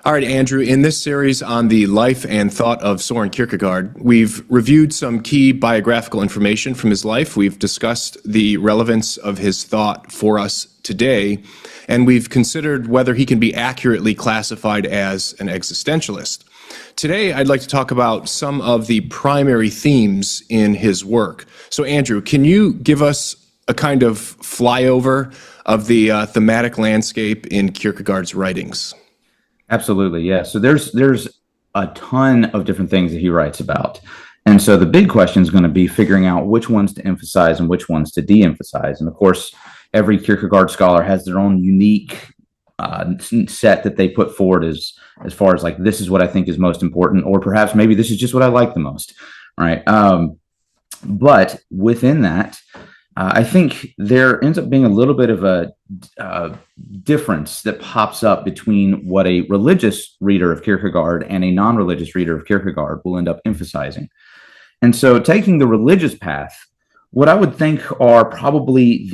All right, Andrew, in this series on the life and thought of Soren Kierkegaard, we've reviewed some key biographical information from his life. We've discussed the relevance of his thought for us today, and we've considered whether he can be accurately classified as an existentialist. Today, I'd like to talk about some of the primary themes in his work. So, Andrew, can you give us a kind of flyover of the thematic landscape in Kierkegaard's writings? Absolutely, yeah. So there's a ton of different things that he writes about. And so the big question is going to be figuring out which ones to emphasize and which ones to de-emphasize. And of course, every Kierkegaard scholar has their own unique set that they put forward as far as like, this is what I think is most important, or perhaps maybe this is just what I like the most, right? But within that, I think there ends up being a little bit of a difference that pops up between what a religious reader of Kierkegaard and a non-religious reader of Kierkegaard will end up emphasizing. And so taking the religious path, what I would think are probably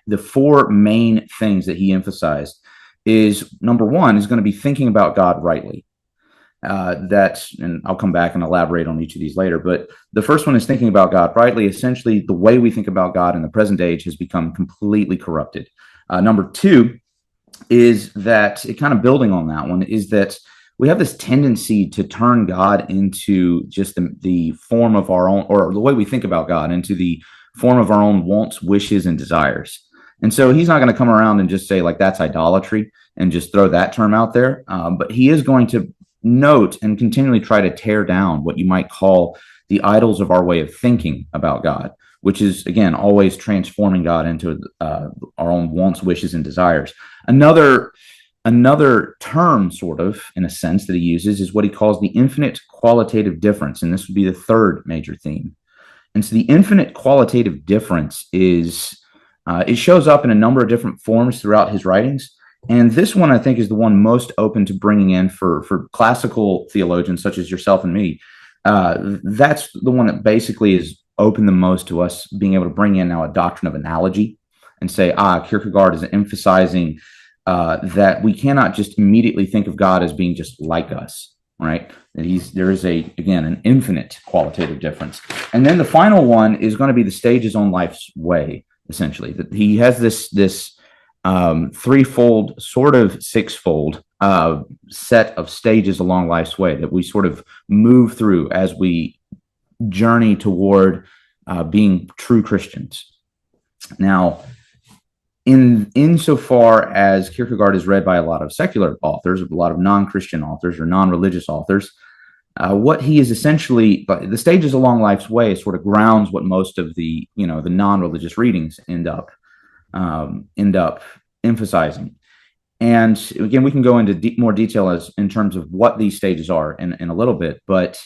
the four main things that he emphasized is, number one, is going to be thinking about God rightly. And I'll come back and elaborate on each of these later. But the first one is thinking about God rightly. Essentially, the way we think about God in the present age has become completely corrupted. Number two is that, it kind of building on that one, is that we have this tendency to turn God into just the form of our own, or the way we think about God into the form of our own wants, wishes, and desires. And so he's not going to come around and just say, like, that's idolatry and just throw that term out there. But he is going to note and continually try to tear down what you might call the idols of our way of thinking about God, which is, again, always transforming God into our own wants, wishes, and desires. Another term, sort of, in a sense, that he uses is what he calls the infinite qualitative difference, and this would be the third major theme. And so the infinite qualitative difference is, it shows up in a number of different forms throughout his writings. And this one, I think, is the one most open to bringing in for classical theologians such as yourself and me. That's the one that basically is open the most to us being able to bring in now a doctrine of analogy and say, Kierkegaard is emphasizing that we cannot just immediately think of God as being just like us, right? That there is an infinite qualitative difference. And then the final one is going to be the stages on life's way, essentially. That he has this threefold, sort of sixfold set of stages along life's way that we sort of move through as we journey toward being true Christians. Now, insofar as Kierkegaard is read by a lot of secular authors, a lot of non-Christian authors or non-religious authors, what he is essentially, the stages along life's way sort of grounds what most of the non-religious readings end up emphasizing. And again, we can go into more detail in terms of what these stages are in a little bit, but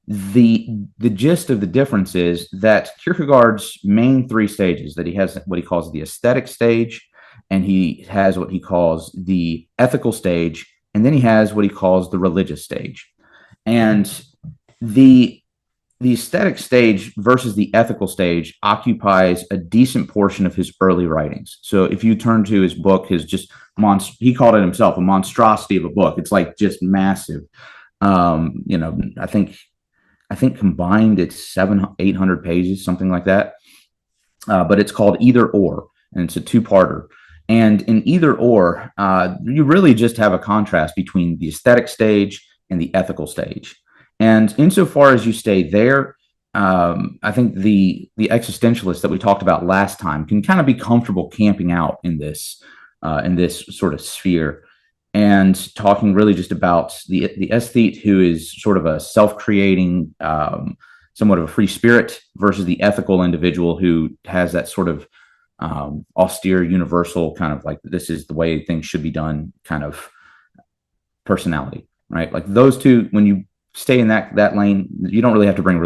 the gist of the difference is that Kierkegaard's main three stages, that he has what he calls the aesthetic stage, and he has what he calls the ethical stage, and then he has what he calls the religious stage. And the aesthetic stage versus the ethical stage occupies a decent portion of his early writings. So if you turn to his book, he called it himself a monstrosity of a book. It's like just massive. I think combined it's 700-800 pages, something like that. But it's called Either Or, and it's a two-parter. And in Either Or, you really just have a contrast between the aesthetic stage and the ethical stage. And insofar as you stay there, I think the existentialists that we talked about last time can kind of be comfortable camping out in this sort of sphere and talking really just about the aesthete, who is sort of a self-creating, somewhat of a free spirit, versus the ethical individual who has that sort of austere, universal kind of like, this is the way things should be done kind of personality, right? Like those two, when you stay in that lane, you don't really have to bring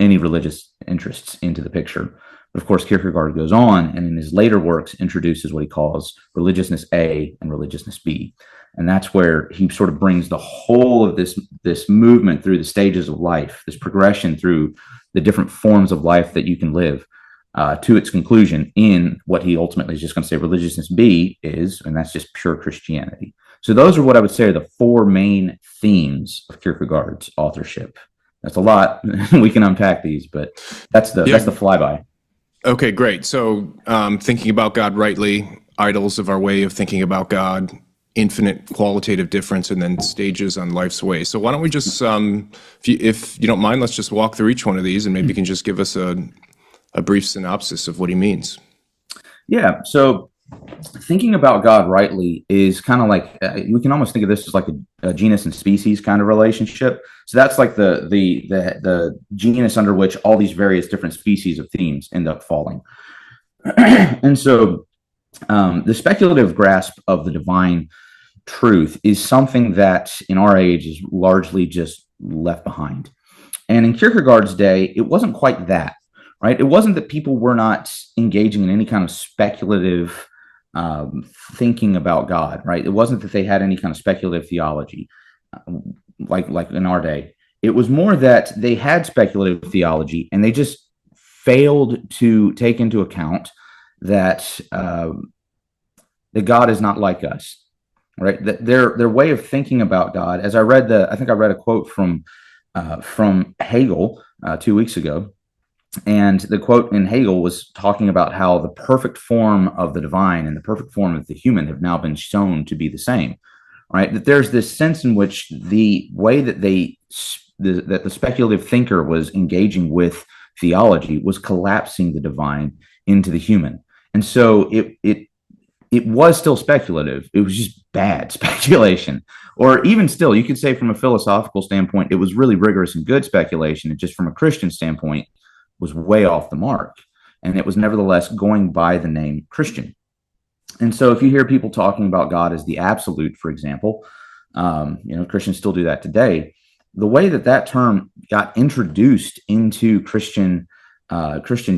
any religious interests into the picture. But of course, Kierkegaard goes on and in his later works introduces what he calls religiousness A and religiousness B. And that's where he sort of brings the whole of this movement through the stages of life, this progression through the different forms of life that you can live, to its conclusion in what he ultimately is just going to say religiousness B is, and that's just pure Christianity. So those are what I would say are the four main themes of Kierkegaard's authorship. That's a lot. We can unpack these, but that's the flyby. Okay, great. So thinking about God rightly, idols of our way of thinking about God, infinite qualitative difference, and then stages on life's way. So why don't we just, if you don't mind, let's just walk through each one of these, and maybe you can just give us a brief synopsis of what he means. Yeah. So thinking about God rightly is kind of like we can almost think of this as like a genus and species kind of relationship. So that's like the genus under which all these various different species of themes end up falling. And so the speculative grasp of the divine truth is something that in our age is largely just left behind. And in Kierkegaard's day, it wasn't quite that, right? It wasn't that people were not engaging in any kind of speculative thinking about God, right? It wasn't that they had any kind of speculative theology like in our day. It was more that they had speculative theology and they just failed to take into account that that God is not like us, right? That their way of thinking about God, as I read I think I read a quote from Hegel 2 weeks ago. And the quote in Hegel was talking about how the perfect form of the divine and the perfect form of the human have now been shown to be the same, right? That there's this sense in which the way that that the speculative thinker was engaging with theology was collapsing the divine into the human. And so it was still speculative. It was just bad speculation. Or even still, you could say from a philosophical standpoint, it was really rigorous and good speculation. And just from a Christian standpoint, was way off the mark. And it was nevertheless going by the name Christian. And so if you hear people talking about God as the absolute, for example, Christians still do that today. The way that term got introduced into Christian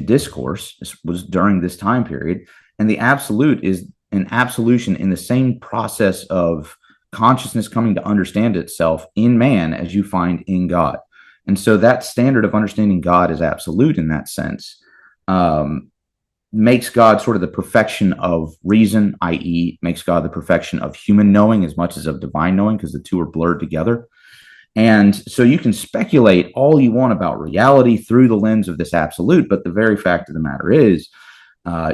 discourse was during this time period. And the absolute is an absolution in the same process of consciousness coming to understand itself in man as you find in God. And so that standard of understanding God as absolute in that sense makes God sort of the perfection of reason, i.e., makes God the perfection of human knowing as much as of divine knowing, because the two are blurred together. And so you can speculate all you want about reality through the lens of this absolute, but the very fact of the matter is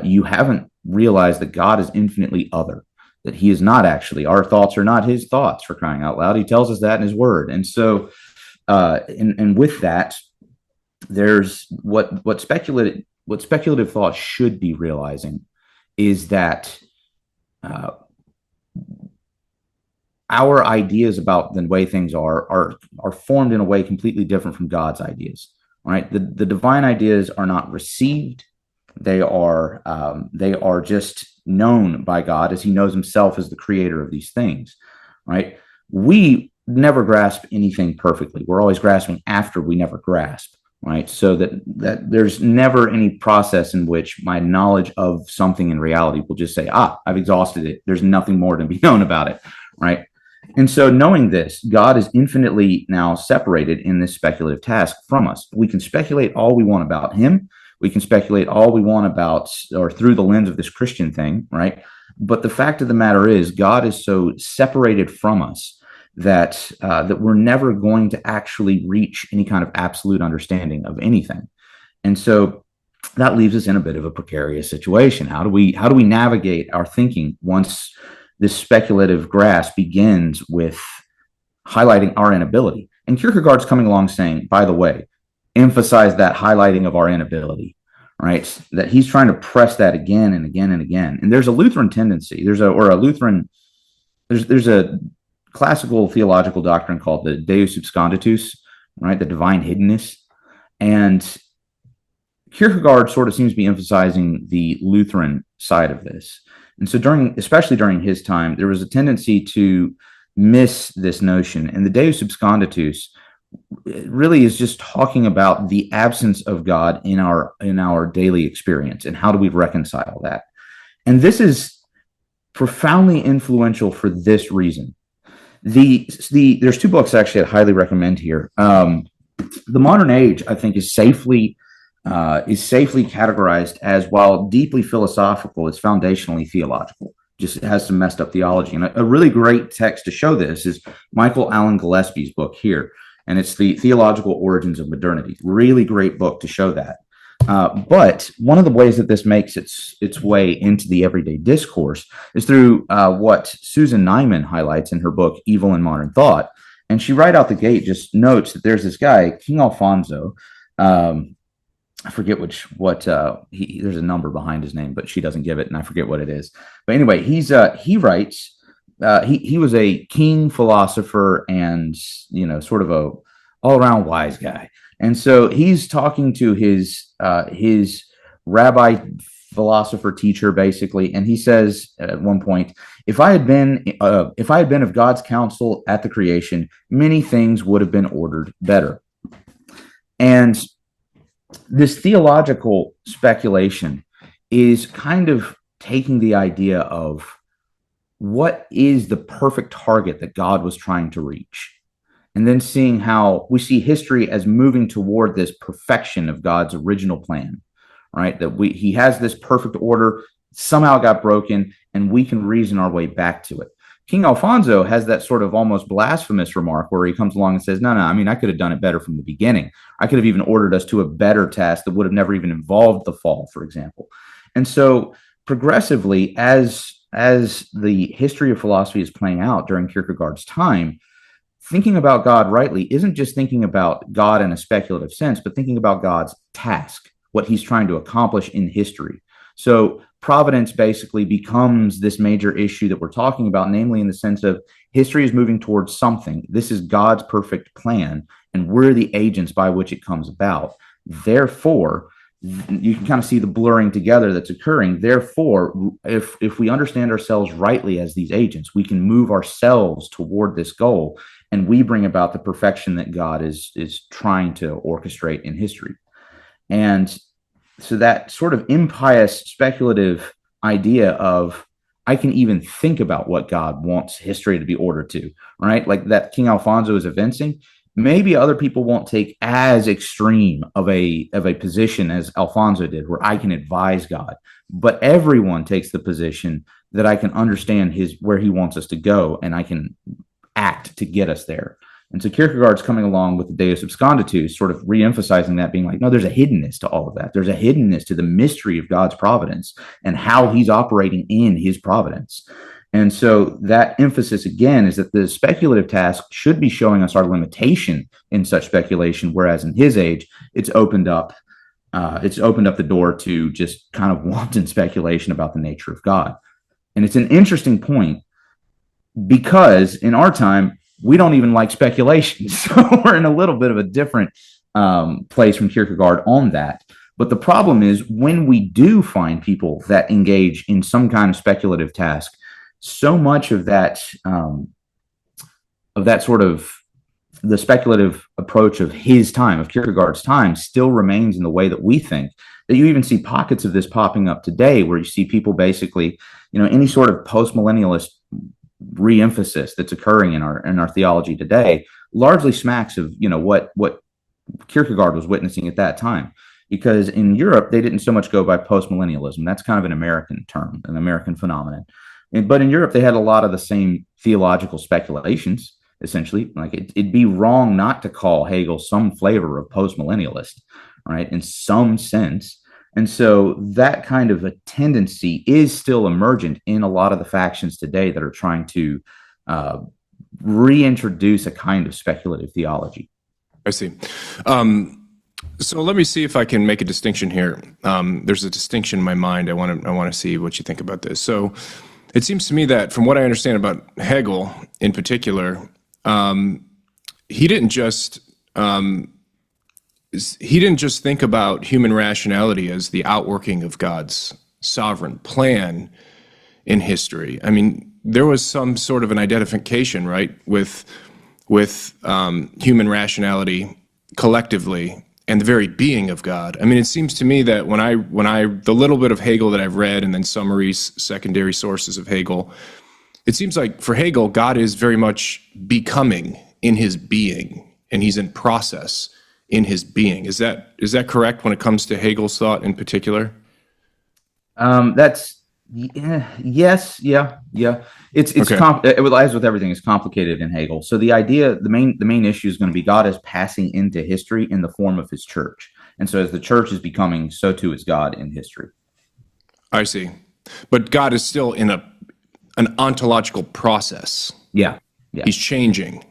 you haven't realized that God is infinitely other, that he is not actually, our thoughts are not his thoughts, for crying out loud. He tells us that in his word. And so and with that, there's what speculative thought should be realizing is that our ideas about the way things are formed in a way completely different from God's ideas. Right? The divine ideas are not received; they are just known by God as he knows himself as the creator of these things. Right? We never grasp anything perfectly. We're always grasping after we never grasp, right? So that there's never any process in which my knowledge of something in reality will just say, I've exhausted it. There's nothing more to be known about it, right? And so knowing this, God is infinitely now separated in this speculative task from us. We can speculate all we want about him. We can speculate all we want about, or through the lens of this Christian thing, right? But the fact of the matter is, God is so separated from us that we're never going to actually reach any kind of absolute understanding of anything. And so that leaves us in a bit of a precarious situation. How do we navigate our thinking once this speculative grasp begins with highlighting our inability? And Kierkegaard's coming along saying, by the way, emphasize that highlighting of our inability, right? That he's trying to press that again and again and again. And there's a Lutheran tendency. There's a classical theological doctrine called the Deus Subsconditus, right? The divine hiddenness. And Kierkegaard sort of seems to be emphasizing the Lutheran side of this. And so especially during his time, there was a tendency to miss this notion. And the Deus Subsconditus really is just talking about the absence of God in our daily experience and how do we reconcile that. And this is profoundly influential for this reason. There's two books actually I'd highly recommend here. The Modern Age, I think, is safely is safely categorized as, while deeply philosophical, it's foundationally theological. Just has some messed up theology. And a really great text to show this is Michael Allen Gillespie's book here, and it's The Theological Origins of Modernity. Really great book to show that. But one of the ways that this makes its way into the everyday discourse is through what Susan Nyman highlights in her book, Evil in Modern Thought. And she right out the gate just notes that there's this guy, King Alfonso. I forget there's a number behind his name, but she doesn't give it, and I forget what it is. But anyway, he writes, he was a king, philosopher, and, sort of a all-around wise guy. And so he's talking to his rabbi, philosopher, teacher, basically, and he says at one point, if I had been of God's counsel at the creation, many things would have been ordered better. And this theological speculation is kind of taking the idea of what is the perfect target that God was trying to reach, and then seeing how we see history as moving toward this perfection of God's original plan, right? That he has this perfect order, somehow got broken, and we can reason our way back to it. King Alfonso has that sort of almost blasphemous remark where he comes along and says, no, I mean, I could have done it better from the beginning. I could have even ordered us to a better task that would have never even involved the fall, for example. And so progressively, as the history of philosophy is playing out during Kierkegaard's time, thinking about God rightly isn't just thinking about God in a speculative sense, but thinking about God's task, what he's trying to accomplish in history. So providence basically becomes this major issue that we're talking about, namely in the sense of history is moving towards something. This is God's perfect plan, and we're the agents by which it comes about. Therefore, you can kind of see the blurring together that's occurring. Therefore, if we understand ourselves rightly as these agents, we can move ourselves toward this goal, and we bring about the perfection that God is trying to orchestrate in history. And so that sort of impious, speculative idea of, I can even think about what God wants history to be ordered to, right? Like that King Alfonso is evincing. Maybe other people won't take as extreme of a position as Alfonso did, where I can advise God, but everyone takes the position that I can understand where he wants us to go, and I can act to get us there. And so Kierkegaard's coming along with the Deus Absconditus, sort of re-emphasizing that, being like, no, there's a hiddenness to all of that. There's a hiddenness to the mystery of God's providence and how he's operating in his providence. And so that emphasis, again, is that the speculative task should be showing us our limitation in such speculation, whereas in his age, it's opened up the door to just kind of wanton speculation about the nature of God. And it's an interesting point, because in our time, we don't even like speculation. So we're in a little bit of a different place from Kierkegaard on that. But the problem is, when we do find people that engage in some kind of speculative task, so much of that sort of the speculative approach of his time, of Kierkegaard's time, still remains in the way that we think. That you even see pockets of this popping up today, where you see people basically, any sort of post-millennialist re-emphasis that's occurring in our theology today largely smacks of what Kierkegaard was witnessing at that time, because in Europe they didn't so much go by post-millennialism. That's kind of an American term, an American phenomenon, but in Europe they had a lot of the same theological speculations. Essentially, like it'd be wrong not to call Hegel some flavor of post-millennialist, right, in some sense. And so that kind of a tendency is still emergent in a lot of the factions today that are trying to reintroduce a kind of speculative theology. I see. So let me see if I can make a distinction here. There's a distinction in my mind. I want to see what you think about this. So it seems to me that, from what I understand about Hegel in particular, he didn't just think about human rationality as the outworking of God's sovereign plan in history. I mean, there was some sort of an identification, right, with human rationality collectively and the very being of God. I mean, it seems to me that when I the little bit of Hegel that I've read, and then summaries, secondary sources of Hegel, it seems like for Hegel, God is very much becoming in his being, and he's in process. in his being. Is that correct when it comes to Hegel's thought in particular? That's yes, yeah. It's Okay. as with everything, it's complicated in Hegel. So the main issue is going to be God is passing into history in the form of his church, and so as the church is becoming, so too is God in history. I see. But God is still in an ontological process. Yeah, He's changing.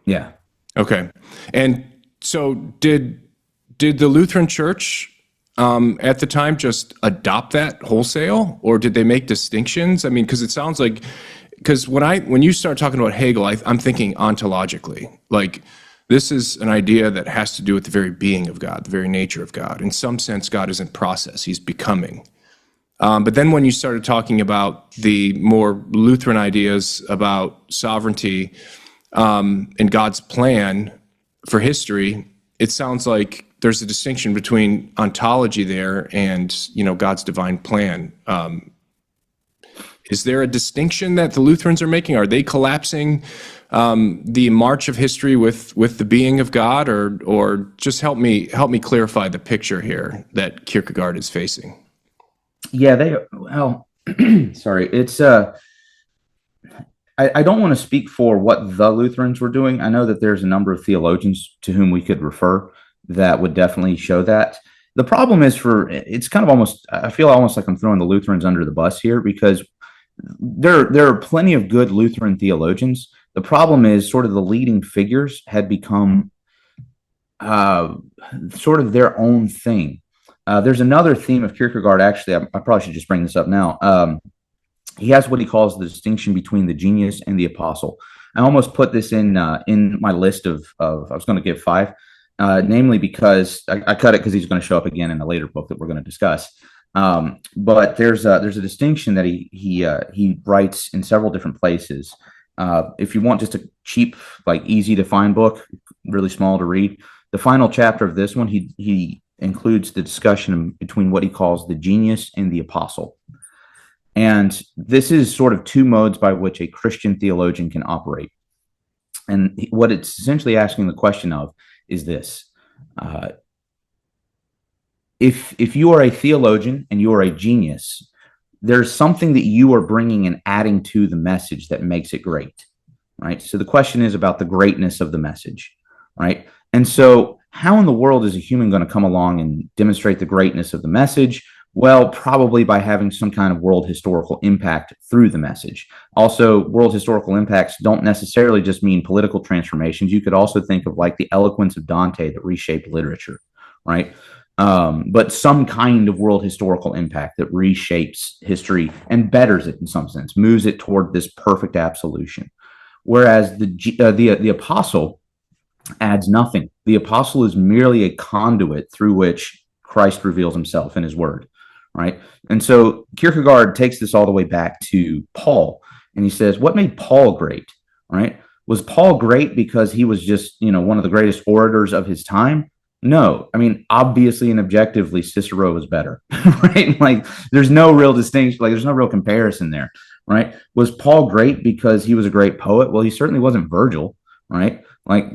yeah. Okay. And so did the Lutheran Church at the time just adopt that wholesale, or did they make distinctions? I mean, because it sounds like, because when you start talking about Hegel, I'm thinking ontologically. Like, this is an idea that has to do with the very being of God, the very nature of God. In some sense, God is in process. He's becoming. But then when you started talking about the more Lutheran ideas about sovereignty and God's plan for history, it sounds like there's a distinction between ontology there and, God's divine plan. Is there a distinction that the Lutherans are making? Are they collapsing the march of history with the being of God, or just help me clarify the picture here that Kierkegaard is facing? Yeah, sorry. It's I don't want to speak for what the Lutherans were doing. I know that there's a number of theologians to whom we could refer that would definitely show that. The problem is it's kind of almost, I feel almost like I'm throwing the Lutherans under the bus here, because there are plenty of good Lutheran theologians. The problem is sort of the leading figures had become sort of their own thing. There's another theme of Kierkegaard, actually. I probably should just bring this up now. He has what he calls the distinction between the genius and the apostle. I almost put this in my list of I was going to give 5, namely because I cut it because he's going to show up again in a later book that we're going to discuss. But there's a distinction that he writes in several different places. If you want just a cheap, like easy to find book, really small to read, the final chapter of this one, he includes the discussion between what he calls the genius and the apostle. And this is sort of 2 modes by which a Christian theologian can operate. And what it's essentially asking the question of is this. If you are a theologian and you are a genius, there's something that you are bringing and adding to the message that makes it great, right? So the question is about the greatness of the message, right? And so how in the world is a human going to come along and demonstrate the greatness of the message? Well, probably by having some kind of world historical impact through the message. Also, world historical impacts don't necessarily just mean political transformations. You could also think of like the eloquence of Dante that reshaped literature, right? But some kind of world historical impact that reshapes history and betters it in some sense, moves it toward this perfect absolution. Whereas the apostle adds nothing. The apostle is merely a conduit through which Christ reveals himself in his word, right? And so Kierkegaard takes this all the way back to Paul, and he says, what made Paul great, right? Was Paul great because he was just, one of the greatest orators of his time? No. I mean, obviously and objectively, Cicero was better, right? Like, there's no real distinction, like, there's no real comparison there, right? Was Paul great because he was a great poet? Well, he certainly wasn't Virgil, right? Like,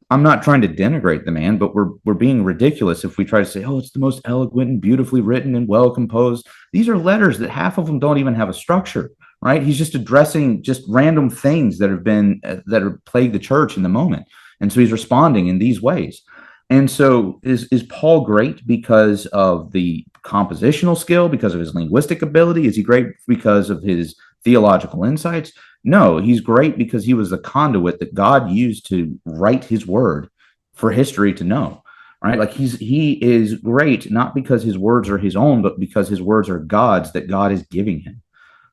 I'm not trying to denigrate the man, but we're being ridiculous if we try to say, oh, it's the most eloquent and beautifully written and well composed. These are letters that half of them don't even have a structure, right? He's just addressing just random things that have plagued the church in the moment. And so he's responding in these ways. And so is Paul great because of the compositional skill, because of his linguistic ability? Is he great because of his theological insights? No, he's great because he was the conduit that God used to write his word for history to know, right? Like he is great, not because his words are his own, but because his words are God's that God is giving him,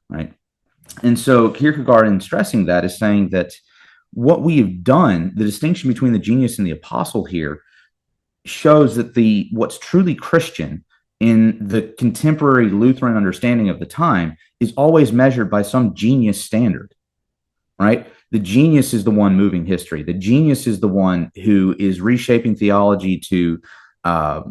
right? And so Kierkegaard, in stressing that, is saying that what we have done, the distinction between the genius and the apostle here, shows that what's truly Christian in the contemporary Lutheran understanding of the time is always measured by some genius standard, right? The genius is the one moving history. The genius is the one who is reshaping theology to have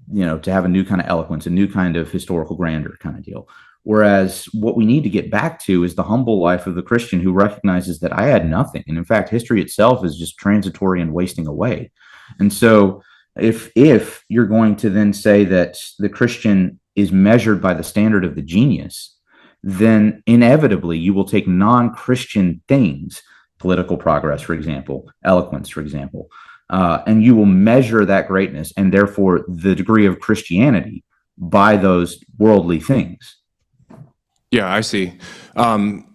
a new kind of eloquence, a new kind of historical grandeur kind of deal. Whereas what we need to get back to is the humble life of the Christian who recognizes that I had nothing. And in fact, history itself is just transitory and wasting away. And so if you're going to then say that the Christian is measured by the standard of the genius, then inevitably you will take non-Christian things, political progress, for example, eloquence, for example, and you will measure that greatness and therefore the degree of Christianity by those worldly things. Yeah, I see. You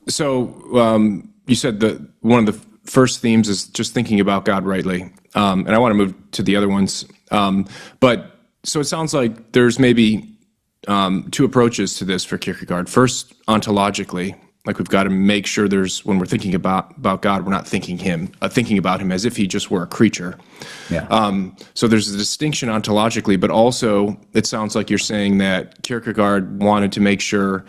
said that one of the first themes is just thinking about God rightly, and I want to move to the other ones. So it sounds like there's maybe two approaches to this for Kierkegaard. First, ontologically, like we've got to make sure when we're thinking about God, we're not thinking about him as if he just were a creature. Yeah. So there's a distinction ontologically, but also it sounds like you're saying that Kierkegaard wanted to make sure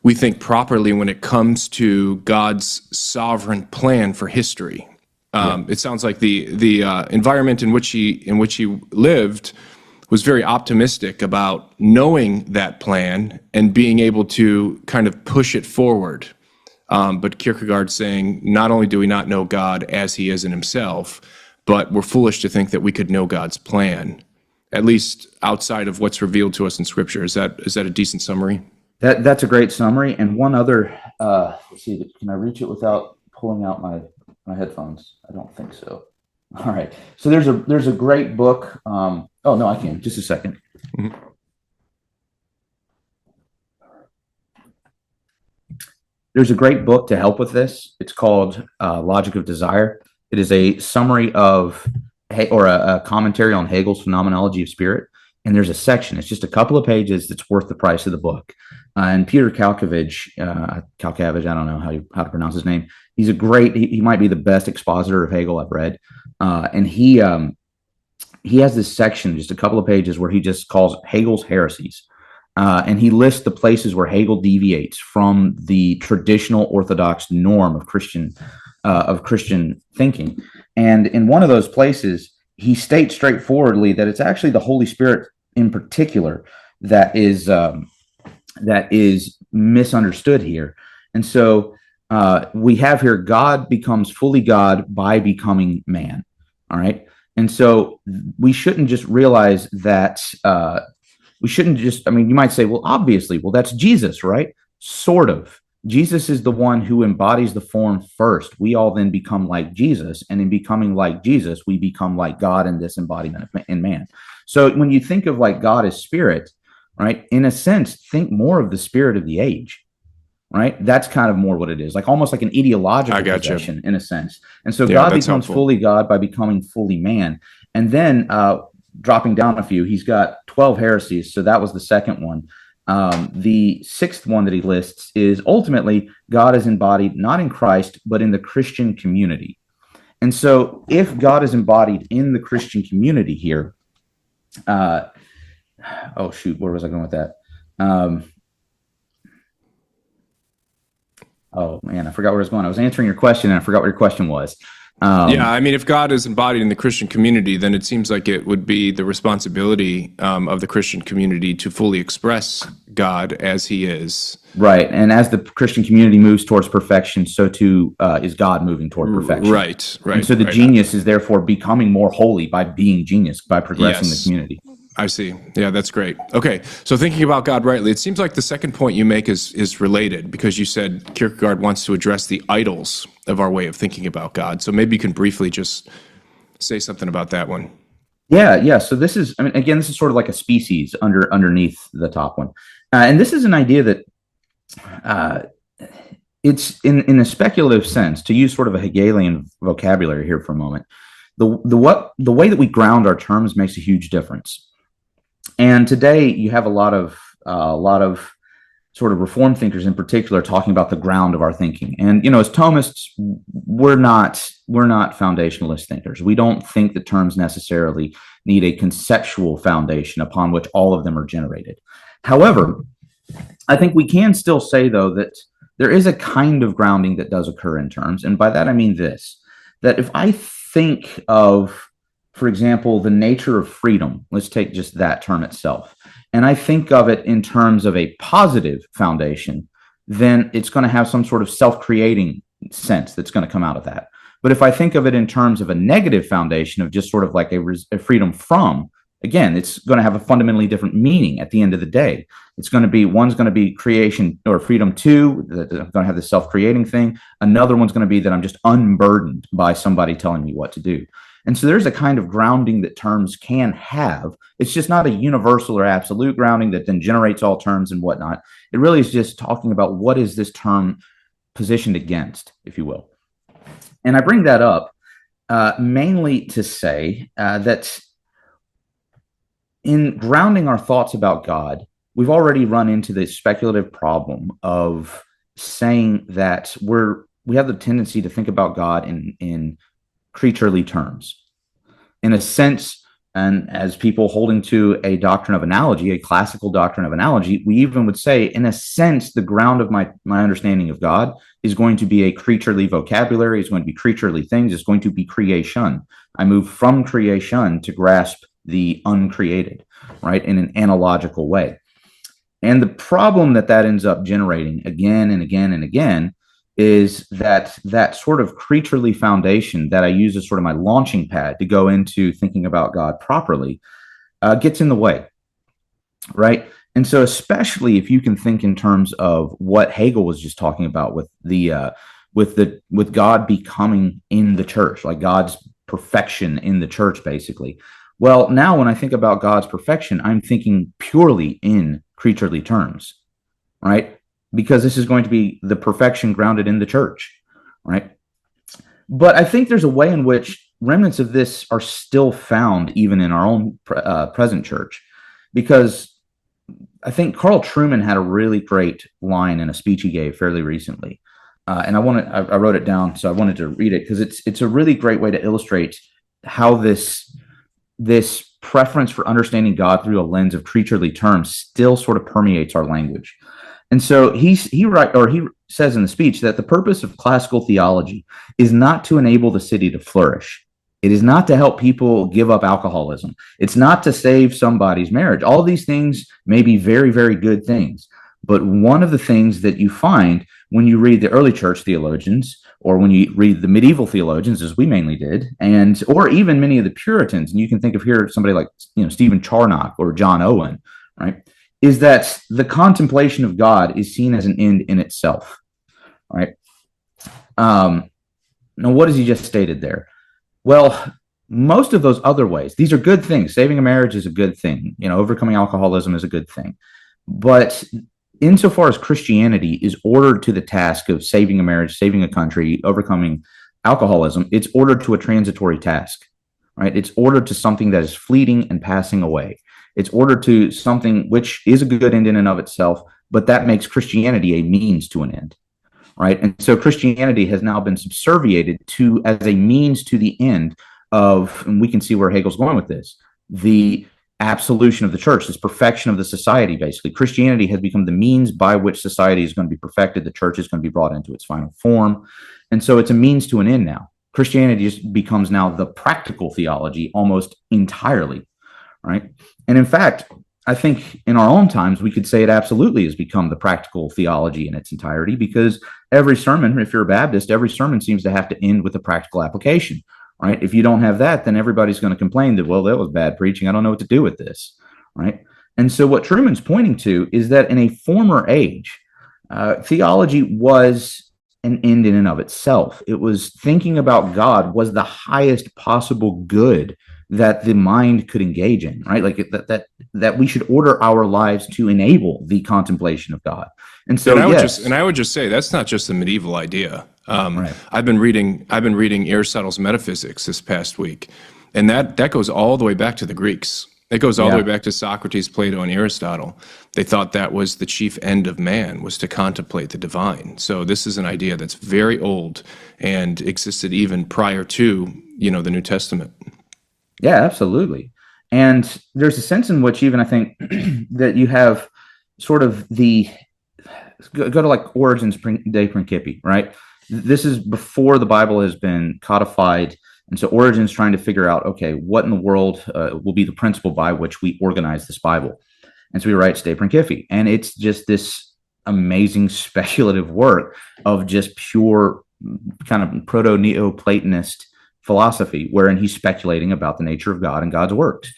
we think properly when it comes to God's sovereign plan for history. It sounds like the environment in which he lived was very optimistic about knowing that plan and being able to kind of push it forward. But Kierkegaard saying, not only do we not know God as he is in himself, but we're foolish to think that we could know God's plan, at least outside of what's revealed to us in Scripture. Is that a decent summary? That's a great summary. And one other, let's see, can I reach it without pulling out my headphones? I don't think so. All right. So there's a great book. Oh no, I can. Just a second. Mm-hmm. There's a great book to help with this. It's called Logic of Desire. It is a summary of, or a commentary on Hegel's Phenomenology of Spirit. And there's a section, it's just a couple of pages that's worth the price of the book. And Peter Kalkovich, I don't know how to pronounce his name. He's he might be the best expositor of Hegel I've read. And he has this section, just a couple of pages, where he just calls Hegel's heresies. And he lists the places where Hegel deviates from the traditional orthodox norm of Christian thinking. And in one of those places, he states straightforwardly that it's actually the Holy Spirit in particular that is misunderstood here. And so we have here, God becomes fully God by becoming man. All right. And so we shouldn't just realize that you might say, well, obviously, that's Jesus, right? Sort of. Jesus is the one who embodies the form first. We all then become like Jesus. And in becoming like Jesus, we become like God in this embodiment in man. So when you think of like God as spirit, right, in a sense, think more of the spirit of the age, right? That's kind of more what it is, like almost like an ideological possession in a sense. And so God becomes helpful. Fully God by becoming fully man. And then dropping down a few, he's got 12 heresies. So that was the second one. The sixth one that he lists is ultimately God is embodied not in Christ, but in the Christian community. And so if God is embodied in the Christian community here, where was I going with that? Oh man, I forgot where I was going. I was answering your question and I forgot what your question was. If God is embodied in the Christian community, then it seems like it would be the responsibility of the Christian community to fully express God as he is. Right. And as the Christian community moves towards perfection, so too is God moving toward perfection. Right. And so the genius is therefore becoming more holy by being genius, by progressing the community. I see. Yeah, that's great. Okay, so thinking about God rightly, it seems like the second point you make is related, because you said Kierkegaard wants to address the idols of our way of thinking about God. So maybe you can briefly just say something about that one. Yeah. So this is sort of like a species underneath the top one. And this is an idea that it's in a speculative sense, to use sort of a Hegelian vocabulary here for a moment. The way that we ground our terms makes a huge difference. And today you have a lot of sort of reform thinkers in particular talking about the ground of our thinking. And as Thomists, we're not foundationalist thinkers. We don't think that terms necessarily need a conceptual foundation upon which all of them are generated. However, I think we can still say, though, that there is a kind of grounding that does occur in terms. And by that I mean this, that if I think of, for example, the nature of freedom, let's take just that term itself, and I think of it in terms of a positive foundation, then it's going to have some sort of self-creating sense that's going to come out of that. But if I think of it in terms of a negative foundation of just sort of like a freedom from, again, it's going to have a fundamentally different meaning at the end of the day. It's going to be, one's going to be creation or freedom to, that I'm going to have the self-creating thing. Another one's going to be that I'm just unburdened by somebody telling me what to do. And so there's a kind of grounding that terms can have. It's just not a universal or absolute grounding that then generates all terms and whatnot. It really is just talking about what is this term positioned against, if you will. And I bring that up mainly to say that in grounding our thoughts about God, we've already run into the speculative problem of saying that we have the tendency to think about God in creaturely terms. In a sense, and as people holding to a doctrine of analogy, a classical doctrine of analogy, we even would say, in a sense, the ground of my understanding of God is going to be a creaturely vocabulary, it's going to be creaturely things, it's going to be creation. I move from creation to grasp the uncreated, right, in an analogical way. And the problem that ends up generating again and again and again is that sort of creaturely foundation that I use as sort of my launching pad to go into thinking about God properly gets in the way, right? And so especially if you can think in terms of what Hegel was just talking about with God becoming in the church, like God's perfection in the church, basically. Well, now when I think about God's perfection, I'm thinking purely in creaturely terms, right? Because this is going to be the perfection grounded in the church, right? But I think there's a way in which remnants of this are still found even in our own present church, because I think Carl Trueman had a really great line in a speech he gave fairly recently. And I wrote it down, so I wanted to read it because it's a really great way to illustrate how this preference for understanding God through a lens of creaturely terms still sort of permeates our language. And so he says in the speech that the purpose of classical theology is not to enable the city to flourish. It is not to help people give up alcoholism. It's not to save somebody's marriage. All these things may be very, very good things. But one of the things that you find when you read the early church theologians, or when you read the medieval theologians, as we mainly did, or even many of the Puritans, and you can think of here somebody like Stephen Charnock or John Owen, right, is that the contemplation of God is seen as an end in itself, right? Now, what has he just stated there? Well, most of those other ways, these are good things. Saving a marriage is a good thing. Overcoming alcoholism is a good thing. But insofar as Christianity is ordered to the task of saving a marriage, saving a country, overcoming alcoholism, it's ordered to a transitory task, right? It's ordered to something that is fleeting and passing away. It's ordered to something which is a good end in and of itself, but that makes Christianity a means to an end, right? And so Christianity has now been subserviated as a means to the end of, and we can see where Hegel's going with this, the absolution of the church, this perfection of the society, basically. Christianity has become the means by which society is going to be perfected. The church is going to be brought into its final form. And so it's a means to an end now. Christianity just becomes now the practical theology almost entirely, right? And in fact, I think in our own times, we could say it absolutely has become the practical theology in its entirety, because every sermon, if you're a Baptist, every sermon seems to have to end with a practical application, right? If you don't have that, then everybody's going to complain that, well, that was bad preaching. I don't know what to do with this, right? And so what Truman's pointing to is that in a former age, theology was an end in and of itself. It was thinking about God was the highest possible good that the mind could engage in, right? Like that we should order our lives to enable the contemplation of God. And so, I would just say that's not just a medieval idea. Right. I've been reading Aristotle's Metaphysics this past week, and that goes all the way back to the Greeks. It goes all the way back to Socrates, Plato, and Aristotle. They thought that was the chief end of man, was to contemplate the divine. So this is an idea that's very old and existed even prior to the New Testament. Yeah, absolutely. And there's a sense in which even I think that you have sort of go to like Origen's De Principii, right? This is before the Bible has been codified. And so Origen's trying to figure out, okay, what in the world will be the principle by which we organize this Bible? And so he writes De Principii. And it's just this amazing speculative work of just pure kind of proto-Neoplatonist philosophy, wherein he's speculating about the nature of God and God's works.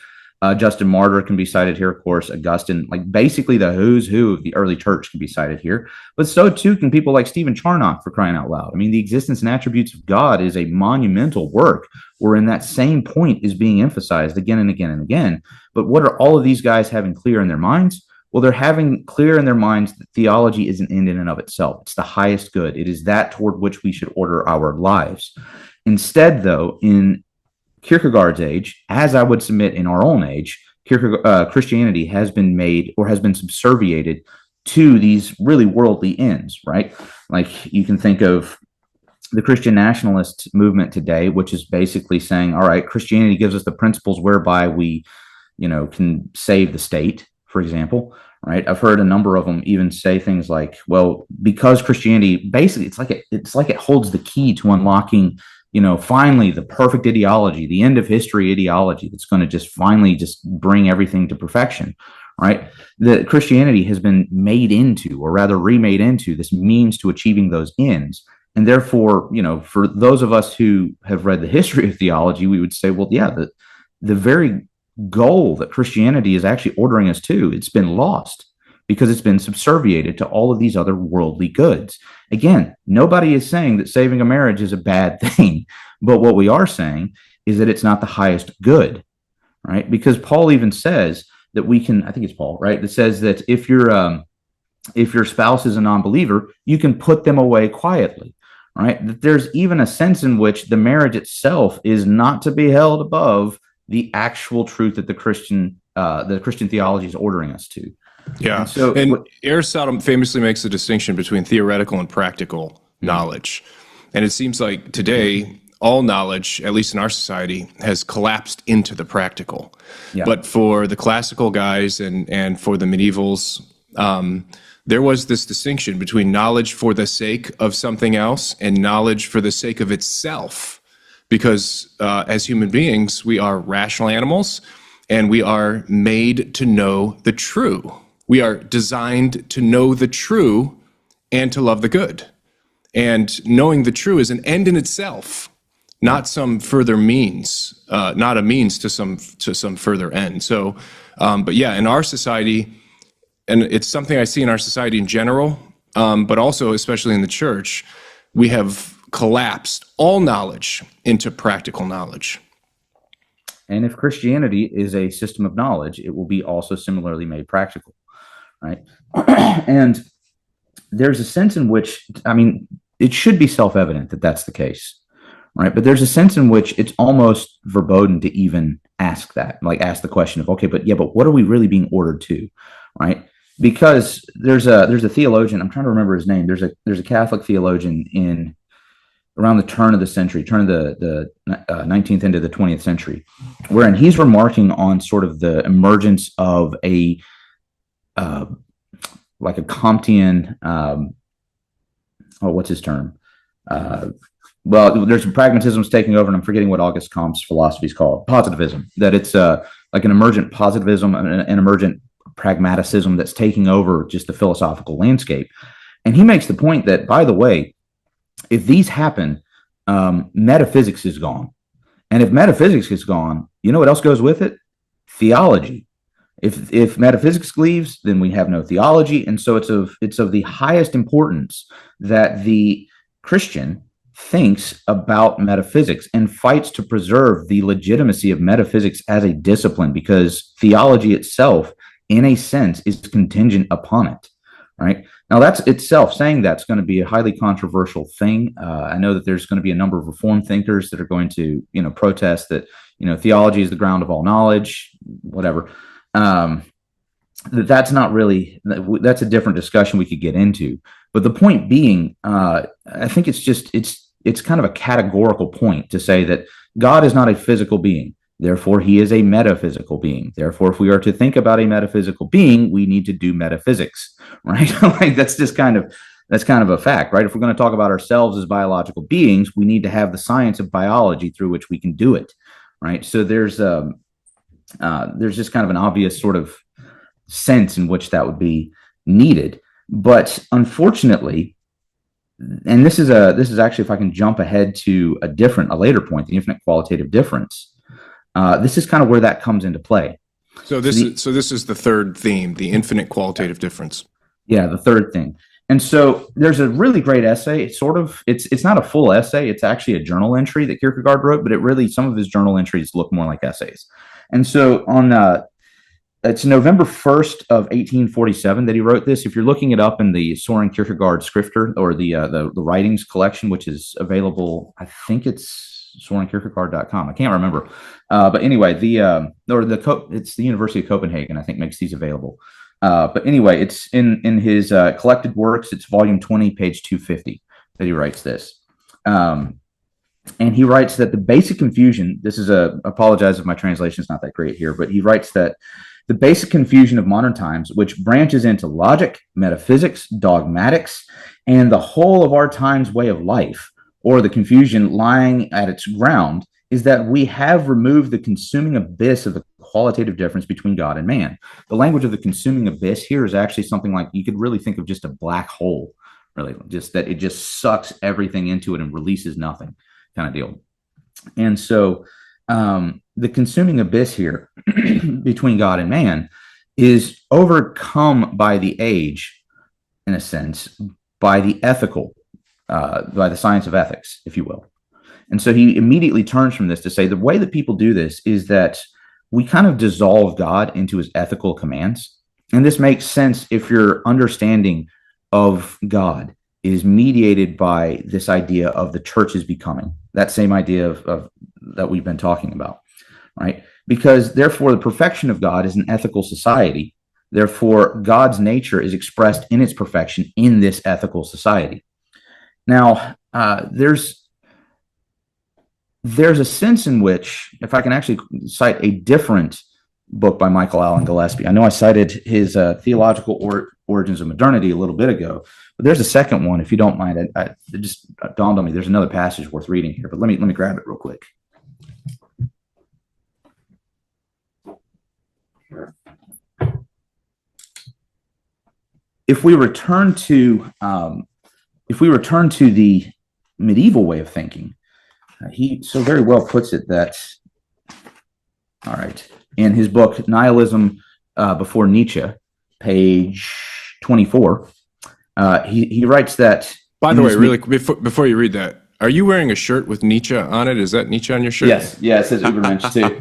Justin Martyr can be cited here, of course. Augustine, like basically the who's who of the early church can be cited here. But so too can people like Stephen Charnock, for crying out loud. I mean, the existence and attributes of God is a monumental work wherein that same point is being emphasized again and again and again. But what are all of these guys having clear in their minds? Well, they're having clear in their minds that theology is an end in and of itself. It's the highest good. It is that toward which we should order our lives. Instead, though, in Kierkegaard's age, as I would submit in our own age, Christianity has been made or has been subserviated to these really worldly ends, right? Like you can think of the Christian nationalist movement today, which is basically saying, all right, Christianity gives us the principles whereby we, can save the state, for example, right? I've heard a number of them even say things like, well, because Christianity, basically, it's like it holds the key to unlocking finally the perfect ideology, the end of history ideology that's going to just finally just bring everything to perfection, right? That Christianity has been made into, or rather remade into, this means to achieving those ends. And therefore, for those of us who have read the history of theology, we would say, well, yeah, the very goal that Christianity is actually ordering us to, it's been lost because it's been subserviated to all of these other worldly goods. Again, nobody is saying that saving a marriage is a bad thing, but what we are saying is that it's not the highest good, right? Because Paul even says that we can, I think it's Paul, right? That says that if your spouse is a non-believer, you can put them away quietly, right? That there's even a sense in which the marriage itself is not to be held above the actual truth that the Christian theology is ordering us to. Yeah. And Aristotle famously makes a distinction between theoretical and practical knowledge. And it seems like today, all knowledge, at least in our society, has collapsed into the practical. Yeah. But for the classical guys and for the medievals, there was this distinction between knowledge for the sake of something else and knowledge for the sake of itself. Because as human beings, we are rational animals and we are made to know the true. We are designed to know the true and to love the good. And knowing the true is an end in itself, not some further means, not a means to some further end. So, but yeah, in our society, and it's something I see in our society in general, but also especially in the church, we have collapsed all knowledge into practical knowledge. And if Christianity is a system of knowledge, it will be also similarly made practical. Right. And there's a sense in which, I mean, it should be self-evident that that's the case. Right. But there's a sense in which it's almost verboten to even ask that, like ask the question of, okay, but what are we really being ordered to? Right. Because there's a theologian, I'm trying to remember his name. There's a Catholic theologian in around the turn of the 19th into the 20th century, wherein he's remarking on sort of the emergence of like a Comtean, what's his term? Well, there's some pragmatisms taking over, and I'm forgetting what Auguste Comte's philosophy is called, positivism, that it's like an emergent positivism and an emergent pragmaticism that's taking over just the philosophical landscape. And he makes the point that, by the way, if these happen, metaphysics is gone. And if metaphysics is gone, you know what else goes with it? Theology. If metaphysics leaves, then we have no theology. And so it's of the highest importance that the Christian thinks about metaphysics and fights to preserve the legitimacy of metaphysics as a discipline, because theology itself, in a sense, is contingent upon it. Right? Now, that's itself, saying that's going to be a highly controversial thing. I know that there's going to be a number of Reformed thinkers that are going to, protest that, theology is the ground of all knowledge, whatever. That's not really, that's a different discussion we could get into. But the point being, I think it's kind of a categorical point to say that God is not a physical being. Therefore, he is a metaphysical being. Therefore, if we are to think about a metaphysical being, we need to do metaphysics, right? Like that's kind of a fact, right? If we're going to talk about ourselves as biological beings, we need to have the science of biology through which we can do it, right? So there's just kind of an obvious sort of sense in which that would be needed. But unfortunately, and this is actually, if I can jump ahead to a later point, the infinite qualitative difference. This is kind of where that comes into play. So this is the third theme, the infinite qualitative difference. Yeah, the third thing. And so there's a really great essay. It's not a full essay. It's actually a journal entry that Kierkegaard wrote, but some of his journal entries look more like essays. And so it's November 1st of 1847 that he wrote this. If you're looking it up in the Soren Kierkegaard Skrifter, or the writings collection, which is available, I think it's sorenkierkegaard.com. I can't remember. But anyway, it's the University of Copenhagen, I think, makes these available. But anyway, it's in his collected works. It's volume 20, page 250 that he writes this. And he writes that the basic confusion, apologize if my translation is not that great here, but he writes that the basic confusion of modern times, which branches into logic, metaphysics, dogmatics, and the whole of our time's way of life, or the confusion lying at its ground, is that we have removed the consuming abyss of the qualitative difference between God and man. The language of the consuming abyss here is actually something like, you could really think of just a black hole, really, just that it just sucks everything into it and releases nothing, kind of deal. And so the consuming abyss here between God and man is overcome by the age, in a sense, by the science of ethics, if you will. And so he immediately turns from this to say the way that people do this is that we kind of dissolve God into his ethical commands. And this makes sense if your understanding of God is mediated by this idea of the church's becoming, that same idea of that we've been talking about, right? Because therefore the perfection of God is an ethical society. Therefore, God's nature is expressed in its perfection in this ethical society. Now, there's a sense in which, if I can actually cite a different book by Michael Allen Gillespie, I know I cited his Theological Origins of Modernity a little bit ago, but there's a second one, if you don't mind. It just dawned on me, there's another passage worth reading here, but let me grab it real quick. If we return to the medieval way of thinking, he so very well puts it that, all right, in his book Nihilism Before Nietzsche, page 24, he writes that. By the way, really before you read that, are you wearing a shirt with Nietzsche on it? Is that Nietzsche on your shirt? Yes, it says Übermensch too.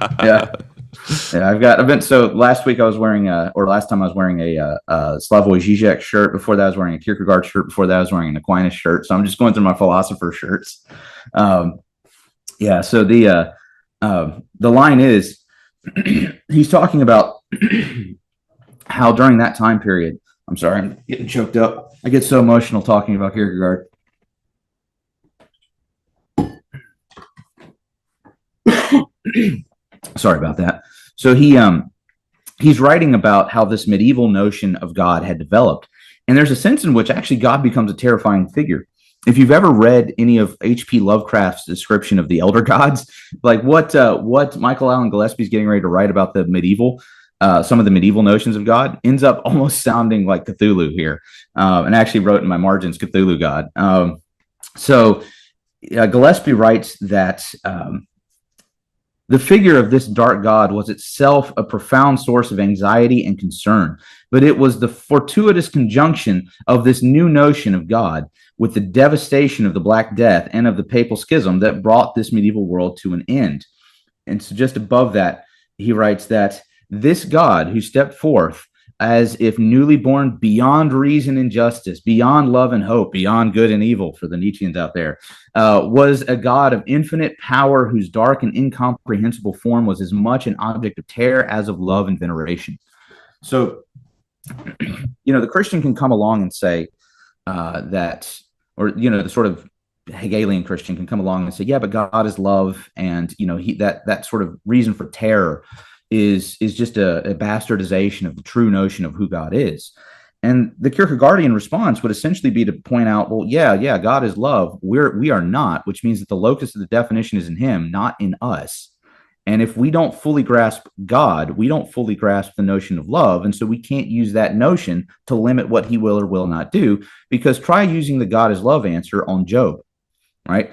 So last week I was wearing last time I was wearing a Slavoj Žižek shirt. Before that I was wearing a Kierkegaard shirt. Before that I was wearing an Aquinas shirt. So I'm just going through my philosopher shirts. So the line is, he's talking about how during that time period, I'm sorry, I'm getting choked up. I get so emotional talking about Kierkegaard. Sorry about that. So he's writing about how this medieval notion of God had developed. And there's a sense in which actually God becomes a terrifying figure. If you've ever read any of H.P. Lovecraft's description of the elder gods, like what Michael Allen Gillespie is getting ready to write about some of the medieval notions of God, ends up almost sounding like Cthulhu here. And I actually wrote in my margins Cthulhu God. Gillespie writes that the figure of this dark god was itself a profound source of anxiety and concern, but it was the fortuitous conjunction of this new notion of God with the devastation of the Black Death and of the Papal Schism that brought this medieval world to an end. And so just above that, he writes that this God who stepped forth as if newly born beyond reason and justice, beyond love and hope, beyond good and evil for the Nietzscheans out there, was a God of infinite power whose dark and incomprehensible form was as much an object of terror as of love and veneration. So, the Christian can come along and say the sort of Hegelian Christian can come along and say, yeah, but God is love, and that sort of reason for terror is just a bastardization of the true notion of who God is. And the Kierkegaardian response would essentially be to point out, well, yeah, God is love. We are not, which means that the locus of the definition is in him, not in us. And if we don't fully grasp God, we don't fully grasp the notion of love. And so we can't use that notion to limit what he will or will not do, because try using the God is love answer on Job, right?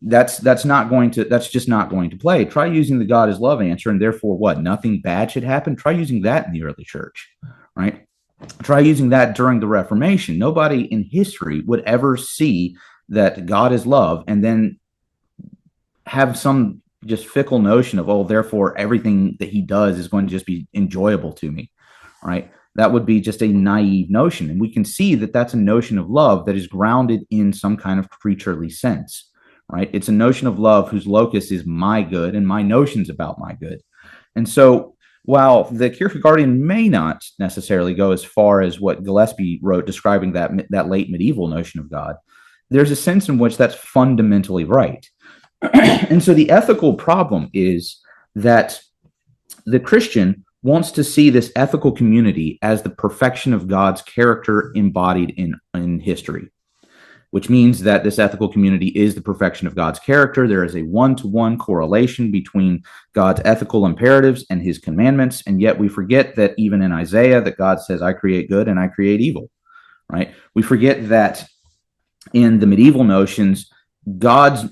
That's just not going to play. Try using the God is love answer, and therefore what? Nothing bad should happen. Try using that in the early church, right? Try using that during the Reformation. Nobody in history would ever see that God is love and then have some just fickle notion of, oh, therefore everything that he does is going to just be enjoyable to me, right? That would be just a naive notion. And we can see that that's a notion of love that is grounded in some kind of creaturely sense, right? It's a notion of love whose locus is my good and my notions about my good. And so while the Kierkegaardian may not necessarily go as far as what Gillespie wrote describing that late medieval notion of God, there's a sense in which that's fundamentally right. And so the ethical problem is that the Christian wants to see this ethical community as the perfection of God's character embodied in history, which means that this ethical community is the perfection of God's character. There is a one-to-one correlation between God's ethical imperatives and his commandments, and yet we forget that even in Isaiah that God says, I create good and I create evil, right? We forget that in the medieval notions, God's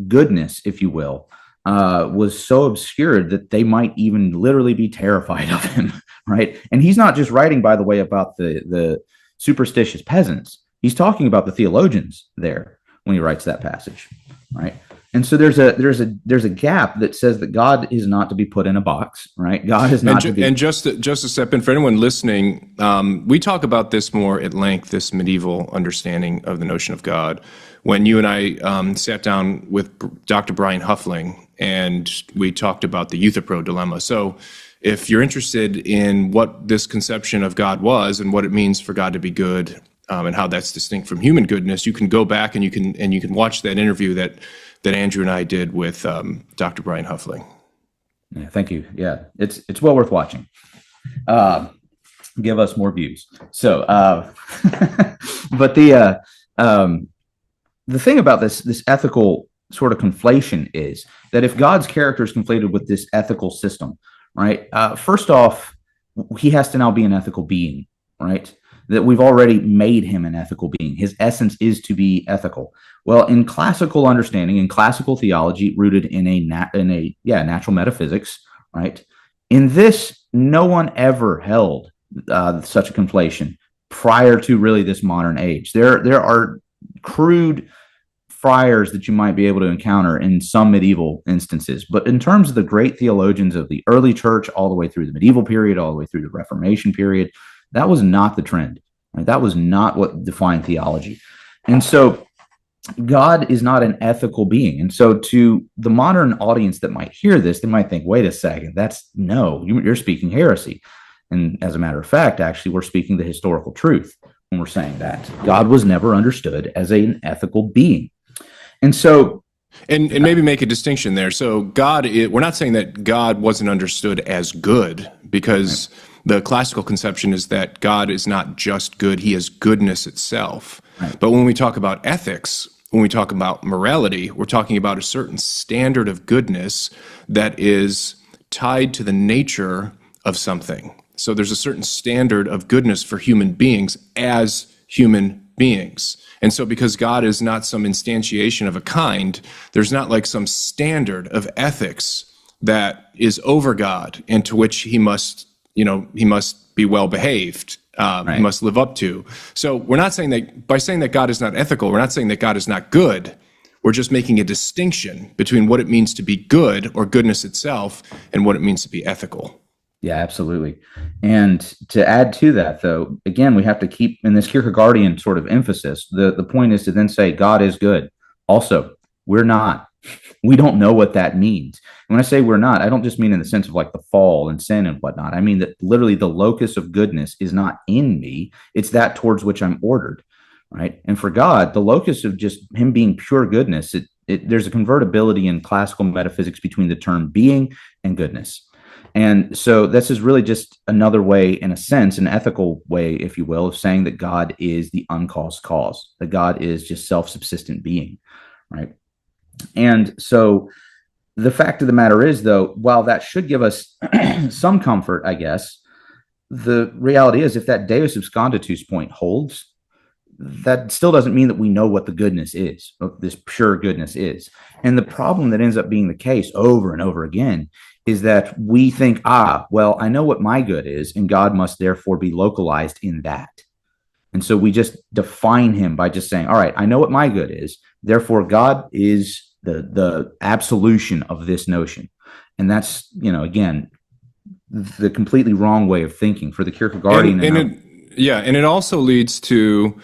goodness, if you will, was so obscured that they might even literally be terrified of him, right? And he's not just writing, by the way, about the superstitious peasants. He's talking about the theologians there when he writes that passage, right? And so there's a gap that says that God is not to be put in a box, right? God is not to be. And just to step in for anyone listening, we talk about this more at length, this medieval understanding of the notion of God, when you and I sat down with Dr. Brian Huffling and we talked about the Euthyphro dilemma. So if you're interested in what this conception of God was and what it means for God to be good, and how that's distinct from human goodness, you can go back and you can watch that interview that Andrew and I did with Dr. Brian Huffling. Yeah, thank you. Yeah, it's well worth watching. Give us more views. So, but the thing about this ethical sort of conflation is that if God's character is conflated with this ethical system, right? First off, he has to now be an ethical being, right? That we've already made him an ethical being. His essence is to be ethical. Well, in classical understanding, in classical theology, rooted in a natural metaphysics, right? In this, no one ever held such a conflation prior to really this modern age. There are crude friars that you might be able to encounter in some medieval instances, but in terms of the great theologians of the early church, all the way through the medieval period, all the way through the Reformation period, that was not the trend. Right? That was not what defined theology. And so God is not an ethical being. And so to the modern audience that might hear this, they might think, wait a second, you're speaking heresy. And as a matter of fact, actually, we're speaking the historical truth when we're saying that. God was never understood as an ethical being. And so And maybe make a distinction there. So we're not saying that God wasn't understood as good, because the classical conception is that God is not just good, he is goodness itself. Right. But when we talk about ethics, when we talk about morality, we're talking about a certain standard of goodness that is tied to the nature of something. So there's a certain standard of goodness for human beings as human beings. And so because God is not some instantiation of a kind, there's not like some standard of ethics that is over God and to which he must be well behaved. Right. He must live up to. So we're not saying that by saying that God is not ethical, we're not saying that God is not good. We're just making a distinction between what it means to be good or goodness itself and what it means to be ethical. Yeah, absolutely. And to add to that, though, again, we have to keep in this Kierkegaardian sort of emphasis. The point is to then say God is good. Also, we're not. We don't know what that means. When I say we're not, I don't just mean in the sense of like the fall and sin and whatnot. I mean that literally the locus of goodness is not in me. It's that towards which I'm ordered, right? And for God, the locus of just him being pure goodness, there's a convertibility in classical metaphysics between the term being and goodness. And so this is really just another way, in a sense, an ethical way, if you will, of saying that God is the uncaused cause, that God is just self-subsistent being, right? And so The fact of the matter is, though, while that should give us some comfort, I guess, the reality is if that Deus absconditus point holds, that still doesn't mean that we know what the goodness is, what this pure goodness is. And the problem that ends up being the case over and over again is that we think, well, I know what my good is, and God must therefore be localized in that. And so we just define him by just saying, all right, I know what my good is, therefore God is the absolution of this notion. And that's, again, the completely wrong way of thinking for the Kierkegaardian. And it also leads to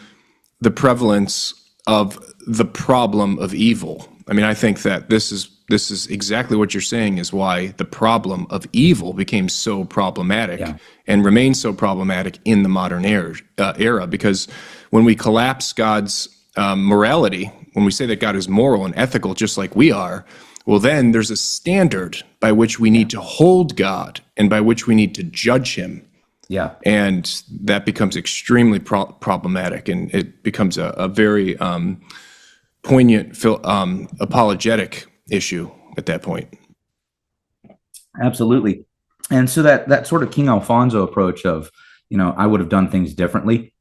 the prevalence of the problem of evil. I mean, I think that this is exactly what you're saying is why the problem of evil became so problematic and remains so problematic in the modern era. Because when we collapse God's morality, when we say that God is moral and ethical just like we are, well, then there's a standard by which we need to hold God and by which we need to judge him. Yeah. And that becomes extremely problematic, and it becomes a very poignant apologetic issue at that point. Absolutely. And so that sort of King Alfonso approach of, I would have done things differently,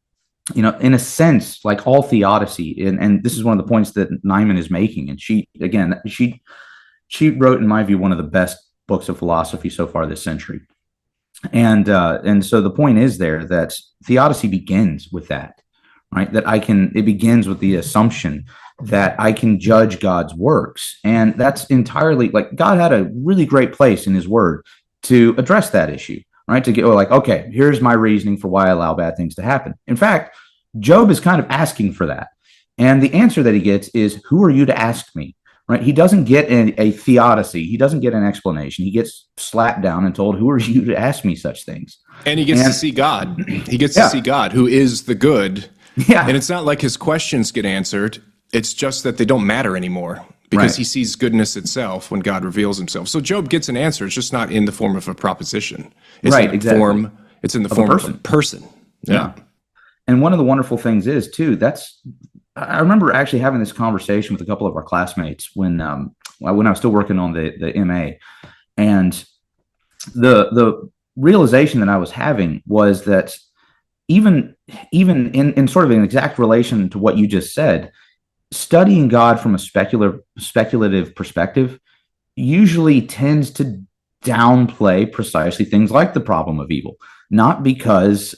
in a sense, like all theodicy, and this is one of the points that Nyman is making. And she wrote, in my view, one of the best books of philosophy so far this century. And so the point is there that theodicy begins with that, right? It begins with the assumption that I can judge God's works. And that's entirely, like, God had a really great place in his word to address that issue, right? To go like, okay, here's my reasoning for why I allow bad things to happen. In fact, Job is kind of asking for that. And the answer that he gets is, who are you to ask me? Right? He doesn't get a theodicy. He doesn't get an explanation. He gets slapped down and told, who are you to ask me such things? And he gets to see God. He gets to see God, who is the good. Yeah. And it's not like his questions get answered. It's just that they don't matter anymore because he sees goodness itself when God reveals himself. So Job gets an answer. It's just not in the form of a proposition. It's in the form of a person. Yeah. And one of the wonderful things is, too, I remember actually having this conversation with a couple of our classmates when I was still working on the MA, and the realization that I was having was that even in sort of an exact relation to what you just said, studying God from a speculative perspective usually tends to downplay precisely things like the problem of evil, not because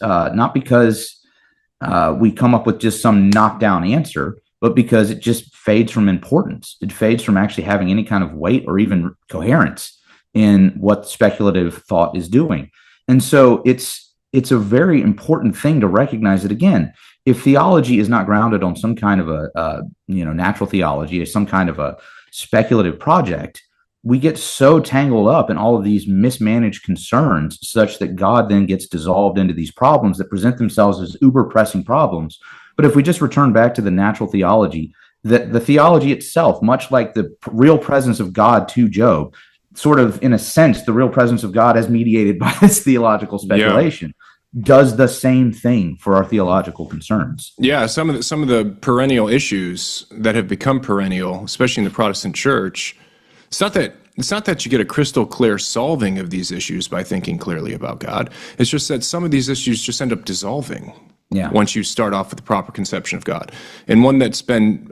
we come up with just some knockdown answer, but because it just fades from importance. It fades from actually having any kind of weight or even coherence in what speculative thought is doing. And so it's a very important thing to recognize that, again, if theology is not grounded on some kind of a natural theology, or some kind of a speculative project, we get so tangled up in all of these mismanaged concerns such that God then gets dissolved into these problems that present themselves as uber pressing problems. But if we just return back to the natural theology, that the theology itself, much like the real presence of God to Job, sort of in a sense, the real presence of God as mediated by this theological speculation, does the same thing for our theological concerns. Yeah, some of the perennial issues that have become perennial, especially in the Protestant church, it's not that you get a crystal clear solving of these issues by thinking clearly about God. It's just that some of these issues just end up dissolving once you start off with the proper conception of God. And one that's been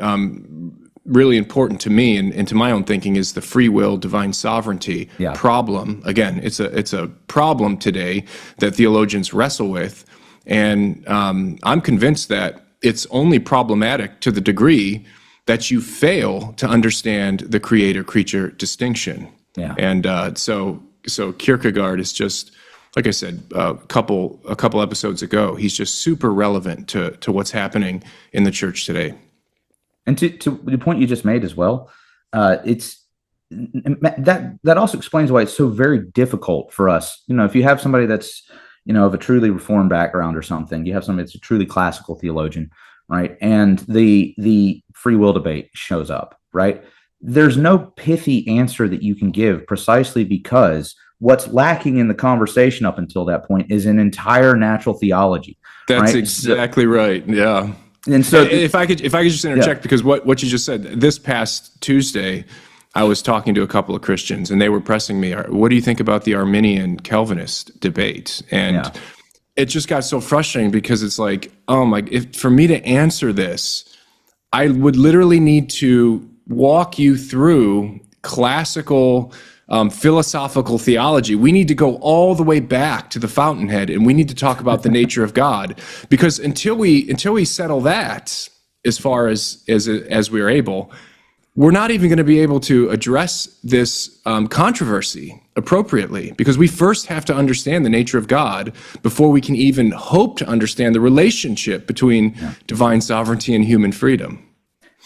really important to me and to my own thinking is the free will, divine sovereignty problem. Again, it's a problem today that theologians wrestle with, and I'm convinced that it's only problematic to the degree that you fail to understand the creator-creature distinction. Yeah. And so Kierkegaard is just, like I said, a couple episodes ago, he's just super relevant to what's happening in the church today. And to the point you just made as well, it's that also explains why it's so very difficult for us. If you have somebody that's, of a truly Reformed background or something, you have somebody that's a truly classical theologian, right? And the free will debate shows up, right? There's no pithy answer that you can give precisely because what's lacking in the conversation up until that point is an entire natural theology. That's right? Exactly right. Yeah. And so if I could just interject, because what you just said, this past Tuesday, I was talking to a couple of Christians, and they were pressing me, what do you think about the Arminian Calvinist debate? And Yeah. it just got so frustrating because it's like, oh my, if for me to answer this, I would literally need to walk you through classical philosophical theology. We need to go all the way back to the fountainhead, and we need to talk about the nature of God, because until we settle that, as far as we are able, we're not even going to be able to address this controversy appropriately, because we first have to understand the nature of God before we can even hope to understand the relationship between divine sovereignty and human freedom.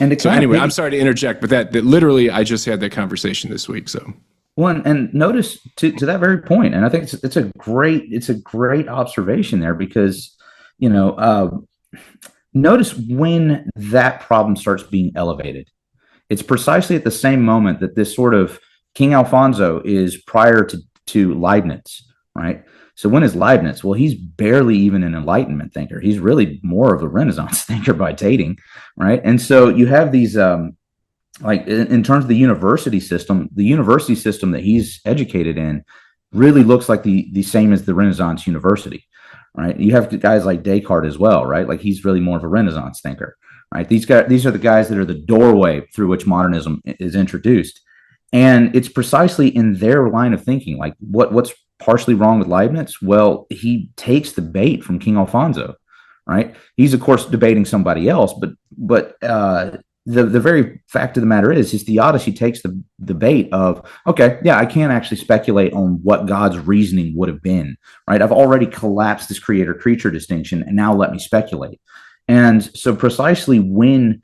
And so anyway, I'm sorry to interject, but that literally, I just had that conversation this week. So one, and notice to that very point, and I think it's a great observation there, because notice when that problem starts being elevated. It's precisely at the same moment that this sort of King Alfonso is prior to Leibniz, right? So when is Leibniz? Well, he's barely even an Enlightenment thinker. He's really more of a Renaissance thinker by dating, right? And so you have these, like in terms of the university system that he's educated in really looks like the same as the Renaissance university, right? You have guys like Descartes as well, right? Like he's really more of a Renaissance thinker. Right. These are the guys that are the doorway through which modernism is introduced. And it's precisely in their line of thinking. Like what's partially wrong with Leibniz? Well, he takes the bait from King Alfonso. Right. He's, of course, debating somebody else. But the very fact of the matter is his theodicy takes the bait of, OK, yeah, I can't actually speculate on what God's reasoning would have been. Right. I've already collapsed this creator creature distinction. And now let me speculate. And so precisely when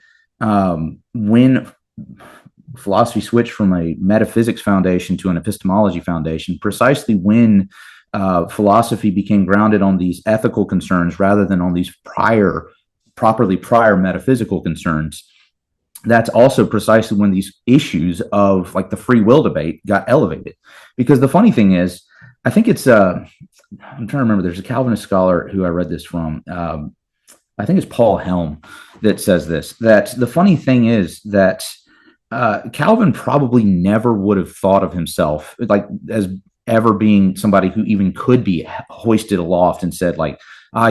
philosophy switched from a metaphysics foundation to an epistemology foundation, precisely when philosophy became grounded on these ethical concerns rather than on these prior metaphysical concerns, that's also precisely when these issues of like the free will debate got elevated. Because the funny thing is, I think it's I'm trying to remember, there's a Calvinist scholar who I read this from. I think it's Paul Helm that says this, that the funny thing is that Calvin probably never would have thought of himself like as ever being somebody who even could be hoisted aloft and said like,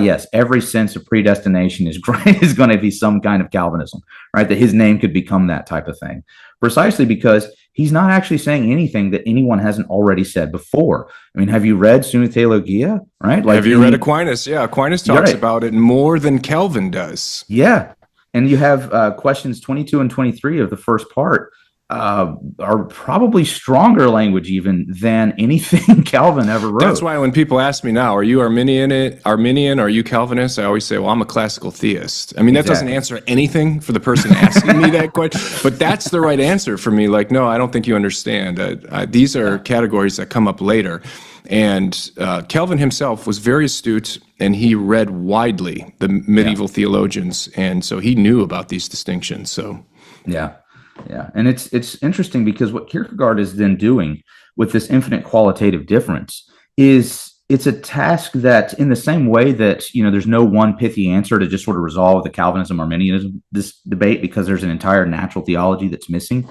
yes, every sense of predestination is going to be some kind of Calvinism, right? That his name could become that type of thing, precisely because he's not actually saying anything that anyone hasn't already said before. I mean, have you read Summa Theologia, right? Like, have you read Aquinas? Yeah, Aquinas talks about it more than Calvin does. Yeah. And you have questions 22 and 23 of the first part are probably stronger language even than anything Calvin ever wrote. That's why when people ask me now, are you Arminian, or are you Calvinist? I always say, well, I'm a classical theist. I mean, that doesn't answer anything for the person asking me that question, but that's the right answer for me. Like, no, I don't think you understand. These are categories that come up later. And Calvin himself was very astute, and he read widely the medieval theologians, and so he knew about these distinctions. So, yeah. And it's interesting because what Kierkegaard is then doing with this infinite qualitative difference is it's a task that, in the same way that, there's no one pithy answer to just sort of resolve the Calvinism Arminianism this debate because there's an entire natural theology that's missing.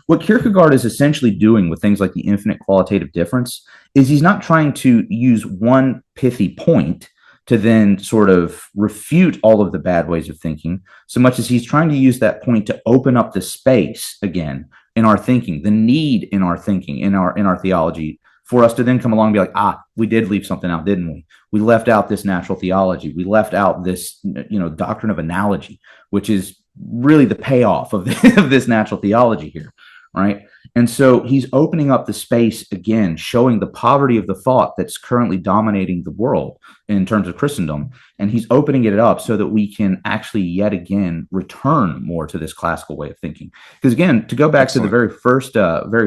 What Kierkegaard is essentially doing with things like the infinite qualitative difference is he's not trying to use one pithy point to then sort of refute all of the bad ways of thinking, so much as he's trying to use that point to open up the space again in our thinking, the need in our thinking, in our theology, for us to then come along and be like, we did leave something out, didn't we? We left out this natural theology. We left out this, doctrine of analogy, which is really the payoff of this natural theology here, right? And so he's opening up the space again, showing the poverty of the thought that's currently dominating the world in terms of Christendom. And he's opening it up so that we can actually yet again return more to this classical way of thinking. Because again, to go back to the very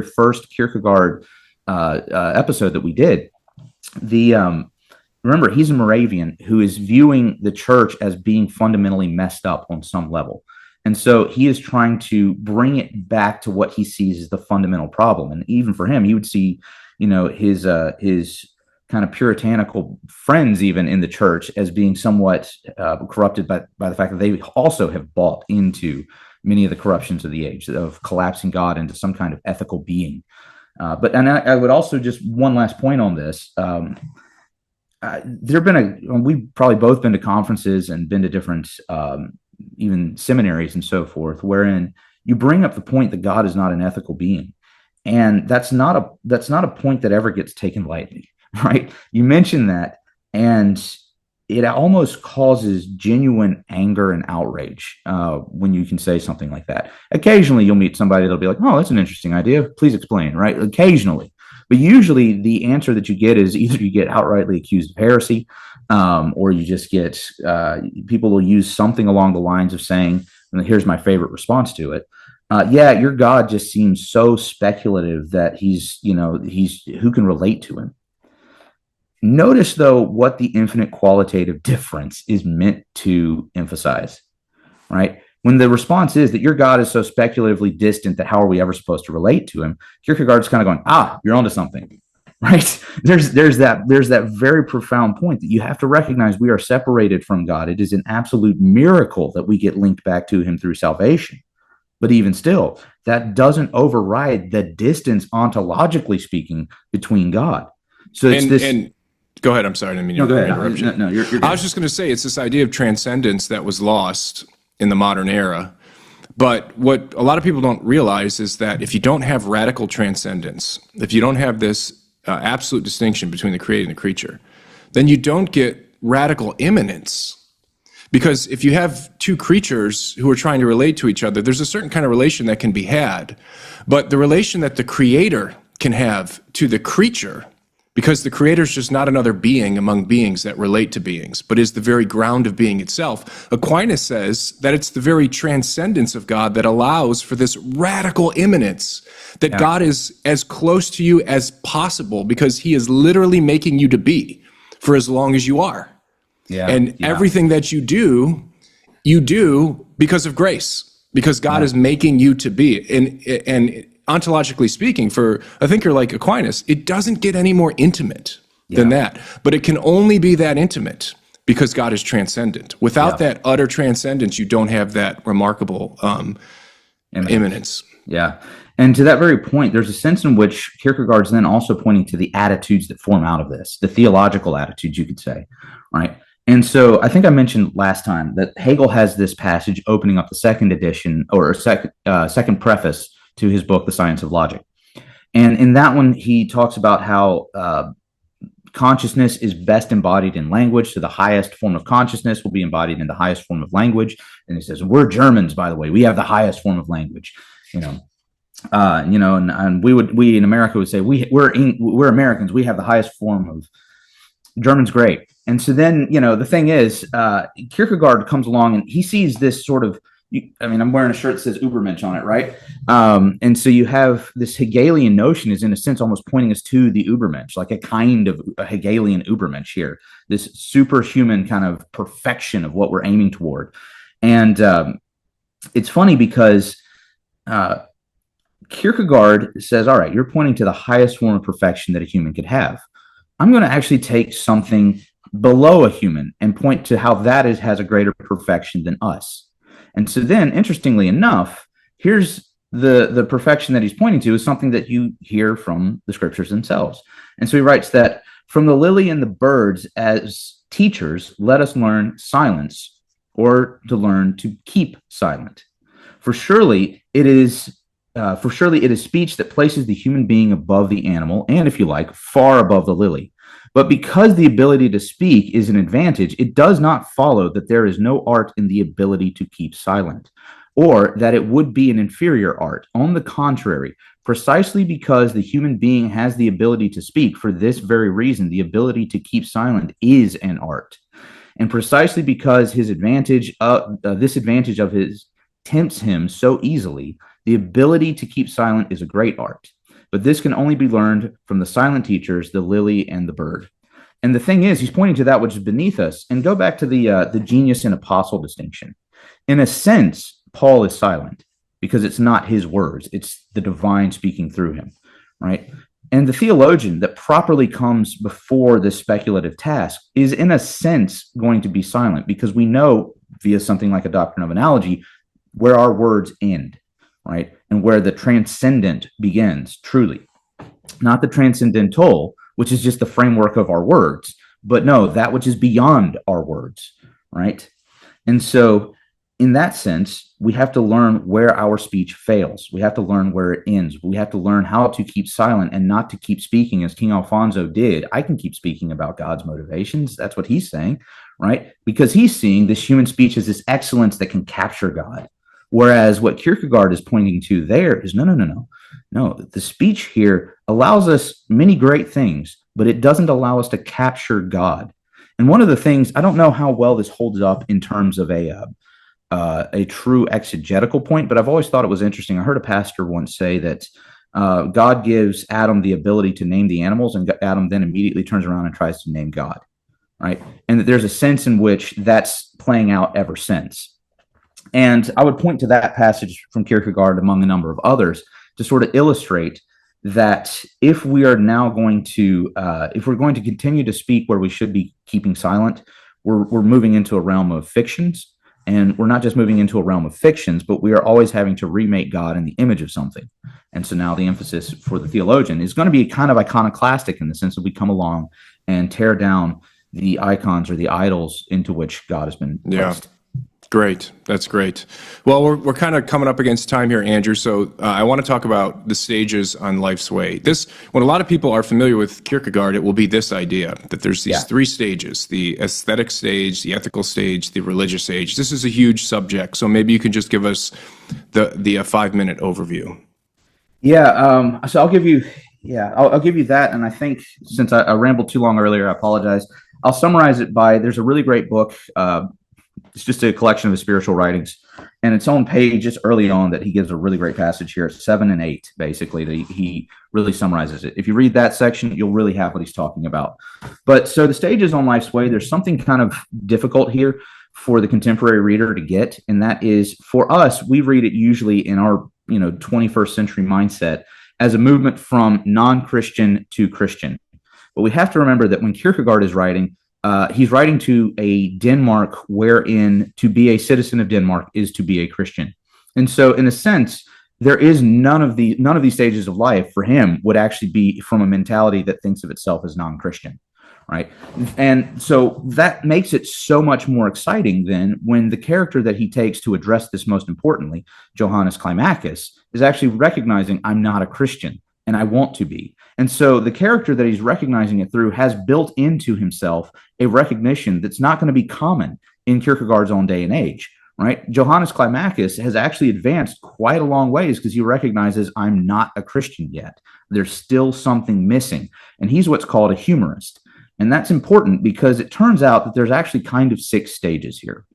first Kierkegaard episode that we did, remember, he's a Moravian who is viewing the church as being fundamentally messed up on some level. And so he is trying to bring it back to what he sees as the fundamental problem. And even for him, he would see, his kind of puritanical friends even in the church as being somewhat corrupted by the fact that they also have bought into many of the corruptions of the age, of collapsing God into some kind of ethical being. But I would also just one last point on this. We've probably both been to conferences and been to different, even seminaries and so forth, wherein you bring up the point that God is not an ethical being. And that's not a point that ever gets taken lightly, right? You mention that, and it almost causes genuine anger and outrage when you can say something like that. Occasionally, you'll meet somebody that'll be like, "Oh, that's an interesting idea. Please explain." Right? Occasionally, but usually the answer that you get is either you get outrightly accused of heresy, or you just get people will use something along the lines of saying, and here's my favorite response to it. Yeah, your God just seems so speculative that he's who can relate to him. Notice, though, what the infinite qualitative difference is meant to emphasize, right? When the response is that your God is so speculatively distant that how are we ever supposed to relate to him? Kierkegaard's kind of going, you're onto something, right? There's that very profound point that you have to recognize we are separated from God. It is an absolute miracle that we get linked back to him through salvation. But even still, that doesn't override the distance, ontologically speaking, between God. So it's go ahead. I'm sorry. I didn't mean to interrupt you. No, you're good. I was just going to say it's this idea of transcendence that was lost in the modern era. But what a lot of people don't realize is that if you don't have radical transcendence, if you don't have this absolute distinction between the created and the creature, then you don't get radical immanence. Because if you have two creatures who are trying to relate to each other, there's a certain kind of relation that can be had. But the relation that the creator can have to the creature, because the creator is just not another being among beings that relate to beings, but is the very ground of being itself. Aquinas says that it's the very transcendence of God that allows for this radical immanence, that God is as close to you as possible because he is literally making you to be for as long as you are. Everything that you do because of grace, because God is making you to be. And ontologically speaking, for a thinker like Aquinas, it doesn't get any more intimate than that. But it can only be that intimate because God is transcendent. Without that utter transcendence, you don't have that remarkable immanence. Yeah. And to that very point, there's a sense in which Kierkegaard's then also pointing to the attitudes that form out of this, the theological attitudes, you could say, right? And so I think I mentioned last time that Hegel has this passage opening up the second edition or second preface to his book, The Science of Logic. And in that one, he talks about how consciousness is best embodied in language. So the highest form of consciousness will be embodied in the highest form of language. And he says, we're Germans, by the way, we have the highest form of language, and we in America would say we're Americans. We have the highest form of German's great. And so then, the thing is, Kierkegaard comes along and he sees this sort of, I'm wearing a shirt that says Übermensch on it, right? And so you have this Hegelian notion is in a sense almost pointing us to the Übermensch, like a kind of a Hegelian Übermensch here, this superhuman kind of perfection of what we're aiming toward. And it's funny because Kierkegaard says, all right, you're pointing to the highest form of perfection that a human could have. I'm going to actually take something below a human and point to how that has a greater perfection than us. And so then, interestingly enough, here's the perfection that he's pointing to is something that you hear from the scriptures themselves. And so he writes that from the lily and the birds, as teachers, let us learn silence, or to learn to keep silent. For surely it is speech that places the human being above the animal, and if you like, far above the lily. But because the ability to speak is an advantage, it does not follow that there is no art in the ability to keep silent, or that it would be an inferior art. On the contrary, precisely because the human being has the ability to speak, for this very reason, the ability to keep silent is an art. And precisely because this advantage of his tempts him so easily, the ability to keep silent is a great art. But this can only be learned from the silent teachers, the lily and the bird. And the thing is, he's pointing to that which is beneath us. And go back to the genius and apostle distinction. In a sense, Paul is silent because it's not his words. It's the divine speaking through him, right? And the theologian that properly comes before this speculative task is, in a sense, going to be silent because we know via something like a doctrine of analogy, where our words end, right? And where the transcendent begins, truly. Not the transcendental, which is just the framework of our words, but no, that which is beyond our words, right? And so, in that sense, we have to learn where our speech fails. We have to learn where it ends. We have to learn how to keep silent and not to keep speaking as King Alfonso did. I can keep speaking about God's motivations. That's what he's saying, right? Because he's seeing this human speech as this excellence that can capture God. Whereas what Kierkegaard is pointing to there is no. The speech here allows us many great things, but it doesn't allow us to capture God. And one of the things, I don't know how well this holds up in terms of a true exegetical point, but I've always thought it was interesting. I heard a pastor once say that God gives Adam the ability to name the animals, and Adam then immediately turns around and tries to name God, right? And that there's a sense in which that's playing out ever since. And I would point to that passage from Kierkegaard, among a number of others, to sort of illustrate that if we are now going to, if we're going to continue to speak where we should be keeping silent, we're moving into a realm of fictions. And we're not just moving into a realm of fictions, but we are always having to remake God in the image of something. And so now the emphasis for the theologian is going to be kind of iconoclastic in the sense that we come along and tear down the icons or the idols into which God has been placed. Yeah. Great. That's great. Well, we're kind of coming up against time here, Andrew. So I want to talk about the stages on life's way. When a lot of people are familiar with Kierkegaard, it will be this idea that there's these three stages: the aesthetic stage, the ethical stage, the religious stage. This is a huge subject. So maybe you can just give us the 5-minute overview. Yeah. So I'll give you that. And I think since I rambled too long earlier, I apologize. I'll summarize it by, there's a really great book. It's just a collection of his spiritual writings, and it's on page just early on that he gives a really great passage here, 7 and 8, basically, that he really summarizes it. If you read that section, you'll really have what he's talking about. But so the stages on life's way, there's something kind of difficult here for the contemporary reader to get, and that is, for us, we read it usually in our 21st century mindset as a movement from non-Christian to Christian. But we have to remember that when Kierkegaard is writing, he's writing to a Denmark wherein to be a citizen of Denmark is to be a Christian. And so in a sense, there is none of these stages of life for him would actually be from a mentality that thinks of itself as non-Christian, right? And so that makes it so much more exciting then when the character that he takes to address this most importantly, Johannes Climacus, is actually recognizing, I'm not a Christian and I want to be. And so the character that he's recognizing it through has built into himself a recognition that's not going to be common in Kierkegaard's own day and age, right? Johannes Climacus has actually advanced quite a long ways because he recognizes, I'm not a Christian yet. There's still something missing. And he's what's called a humorist. And that's important because it turns out that there's actually kind of 6 stages here,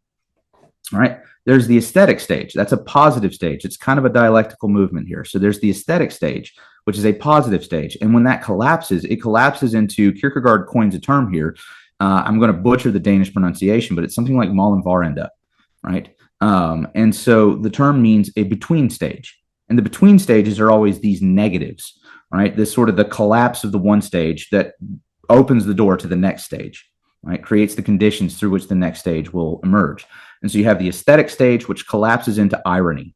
right? There's the aesthetic stage. That's a positive stage. It's kind of a dialectical movement here. So there's the aesthetic stage, which is a positive stage. And when that collapses, it collapses into, Kierkegaard coins a term here. I'm going to butcher the Danish pronunciation, but it's something like Mallenvarende, right? And so the term means a between stage. And the between stages are always these negatives, right? This sort of the collapse of the one stage that opens the door to the next stage, right? Creates the conditions through which the next stage will emerge. And so you have the aesthetic stage, which collapses into irony.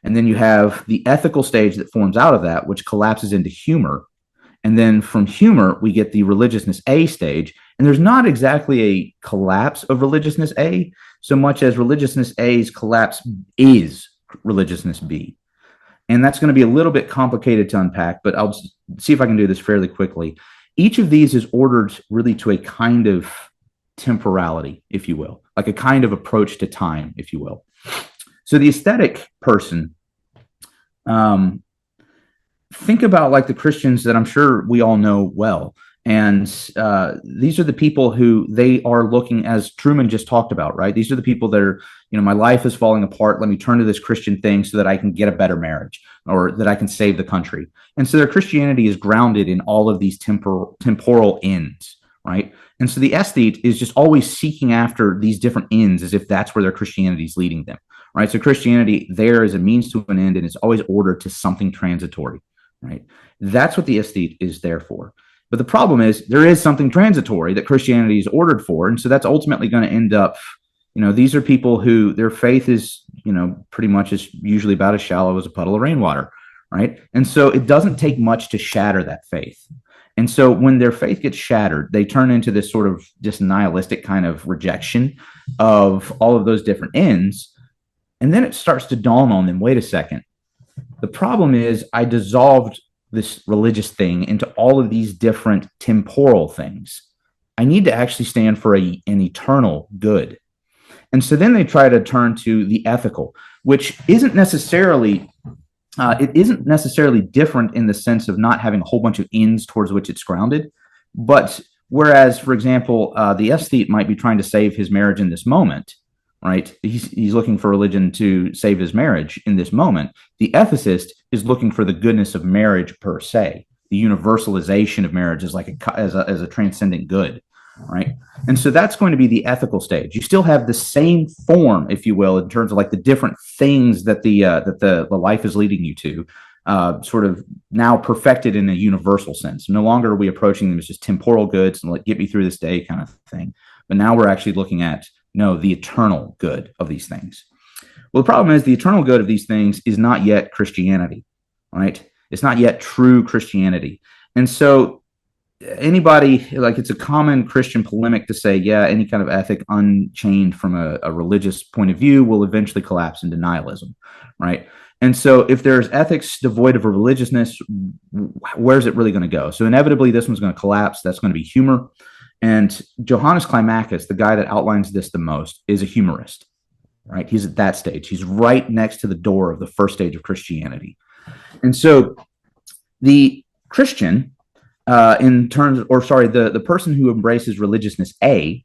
And then you have the ethical stage that forms out of that, which collapses into humor. And then from humor, we get the religiousness A stage. And there's not exactly a collapse of religiousness A, so much as religiousness A's collapse is religiousness B. And that's going to be a little bit complicated to unpack, but I'll see if I can do this fairly quickly. Each of these is ordered really to a kind of temporality, if you will, like a kind of approach to time, if you will. So the aesthetic person, think about like the Christians that I'm sure we all know well. And these are the people who they are looking, as Truman just talked about, right? These are the people that are, my life is falling apart. Let me turn to this Christian thing so that I can get a better marriage or that I can save the country. And so their Christianity is grounded in all of these temporal ends, right? And so the aesthete is just always seeking after these different ends as if that's where their Christianity is leading them, right? So Christianity there is a means to an end, and it's always ordered to something transitory, right? That's what the aesthete is there for. But the problem is there is something transitory that Christianity is ordered for. And so that's ultimately going to end up These are people who their faith is, pretty much is usually about as shallow as a puddle of rainwater, right? And so it doesn't take much to shatter that faith. And so when their faith gets shattered, they turn into this sort of just nihilistic kind of rejection of all of those different ends. And then it starts to dawn on them, wait a second. The problem is I dissolved this religious thing into all of these different temporal things. I need to actually stand for an eternal good. And so then they try to turn to the ethical, which isn't necessarily different in the sense of not having a whole bunch of ends towards which it's grounded. But whereas, for example, the aesthete might be trying to save his marriage in this moment, right? He's looking for religion to save his marriage in this moment. The ethicist is looking for the goodness of marriage per se. The universalization of marriage is like as a transcendent good, right? And so that's going to be the ethical stage. You still have the same form, if you will, in terms of like the different things that the life is leading you to, sort of now perfected in a universal sense. No longer are we approaching them as just temporal goods and like get me through this day kind of thing. But now we're actually looking at the eternal good of these things. Well, the problem is the eternal good of these things is not yet Christianity, right? It's not yet true Christianity. And so anybody, like, it's a common Christian polemic to say, yeah, any kind of ethic unchained from a religious point of view will eventually collapse into nihilism, right? And so if there's ethics devoid of a religiousness, where's it really going to go? So inevitably this one's going to collapse. That's going to be humor. And Johannes Climacus, the guy that outlines this the most, is a humorist, right? He's at that stage. He's right next to the door of the first stage of Christianity. And so the Christian, the person who embraces religiousness A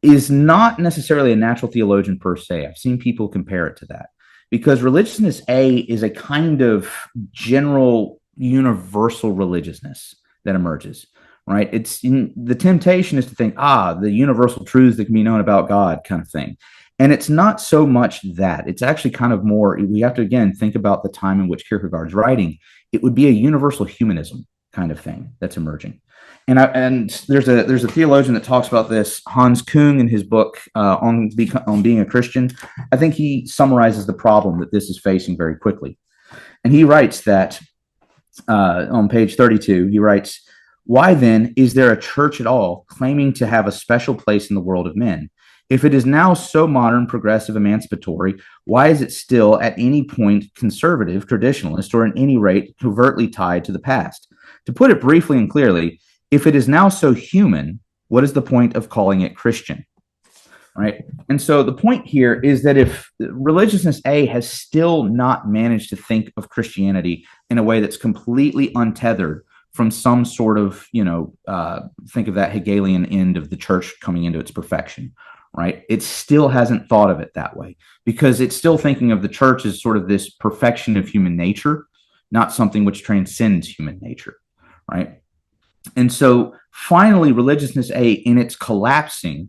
is not necessarily a natural theologian per se. I've seen people compare it to that because religiousness A is a kind of general universal religiousness that emerges, right? The temptation is to think, the universal truths that can be known about God kind of thing. And it's not so much that. It's actually kind of more, we have to, again, think about the time in which Kierkegaard's writing. It would be a universal humanism kind of thing that's emerging. And there's a theologian that talks about this, Hans Kung, in his book on being a Christian. I think he summarizes the problem that this is facing very quickly. And he writes that on page 32, he writes, "Why then is there a church at all claiming to have a special place in the world of men? If it is now so modern, progressive, emancipatory, why is it still at any point conservative, traditionalist, or in any rate covertly tied to the past? To put it briefly and clearly, if it is now so human, what is the point of calling it Christian?" Right? And so the point here is that if religiousness A has still not managed to think of Christianity in a way that's completely untethered from some sort of, think of that Hegelian end of the church coming into its perfection, right? It still hasn't thought of it that way because it's still thinking of the church as sort of this perfection of human nature, not something which transcends human nature, right? And so finally, religiousness A, in its collapsing,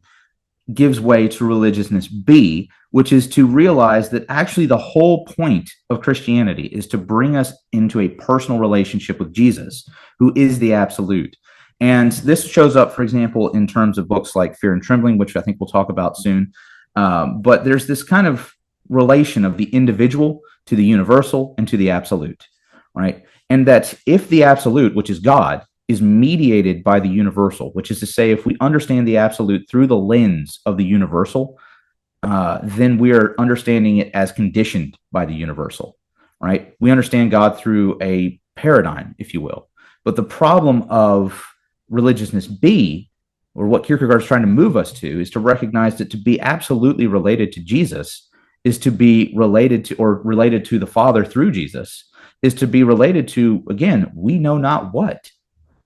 gives way to religiousness B, which is to realize that actually the whole point of Christianity is to bring us into a personal relationship with Jesus, who is the absolute. And this shows up, for example, in terms of books like Fear and Trembling, which I think we'll talk about soon. But there's this kind of relation of the individual to the universal and to the absolute, right? And that if the absolute, which is God, is mediated by the universal, which is to say, if we understand the absolute through the lens of the universal, then we are understanding it as conditioned by the universal, right? We understand God through a paradigm, if you will. But the problem of religiousness B, or what Kierkegaard is trying to move us to, is to recognize that to be absolutely related to Jesus is to be related to the Father through Jesus, is to be related to, again, we know not what,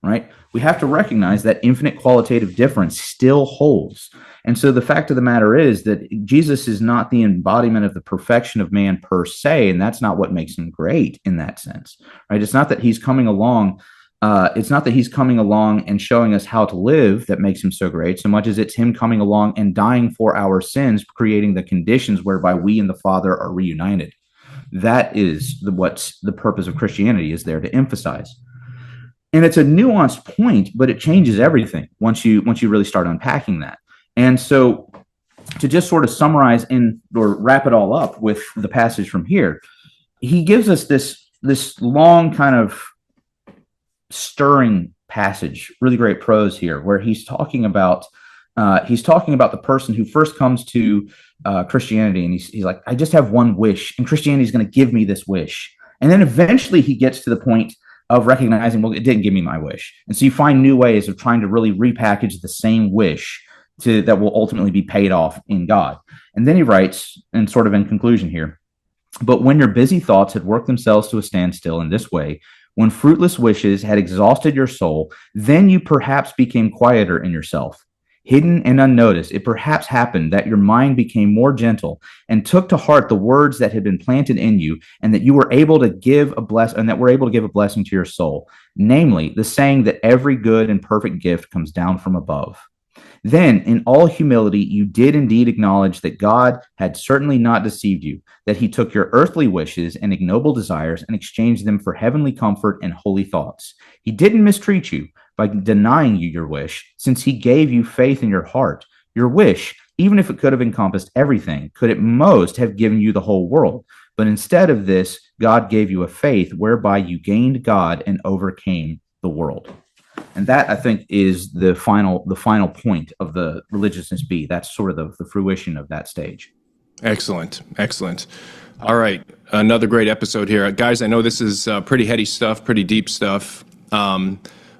right? We have to recognize that infinite qualitative difference still holds. And so the fact of the matter is that Jesus is not the embodiment of the perfection of man per se, and that's not what makes him great in that sense, right? It's not that he's coming along and showing us how to live that makes him so great, so much as it's him coming along and dying for our sins, creating the conditions whereby we and the Father are reunited. That is what the purpose of Christianity is there to emphasize. And it's a nuanced point, but it changes everything once you really start unpacking that. And so to just sort of summarize in or wrap it all up with the passage from here, he gives us this long kind of stirring passage, really great prose here, where he's talking about the person who first comes to Christianity, and he's like, I just have one wish, and Christianity is going to give me this wish. And then eventually he gets to the point of recognizing, well, it didn't give me my wish. And so you find new ways of trying to really repackage the same wish that will ultimately be paid off in God. And then he writes, and sort of in conclusion here, but when your busy thoughts had worked themselves to a standstill in this way, when fruitless wishes had exhausted your soul, then you perhaps became quieter in yourself. Hidden and unnoticed, it perhaps happened that your mind became more gentle and took to heart the words that had been planted in you, and that you were able to give a blessing to your soul, namely the saying that every good and perfect gift comes down from above. Then, in all humility, you did indeed acknowledge that God had certainly not deceived you, that he took your earthly wishes and ignoble desires and exchanged them for heavenly comfort and holy thoughts. He didn't mistreat you by denying you your wish, since he gave you faith in your heart. Your wish, even if it could have encompassed everything, could at most have given you the whole world. But instead of this, God gave you a faith whereby you gained God and overcame the world. And that, I think, is the final point of the religiousness B. That's sort of the fruition of that stage. Excellent. All right, another great episode here. Guys, I know this is pretty heady stuff, pretty deep stuff,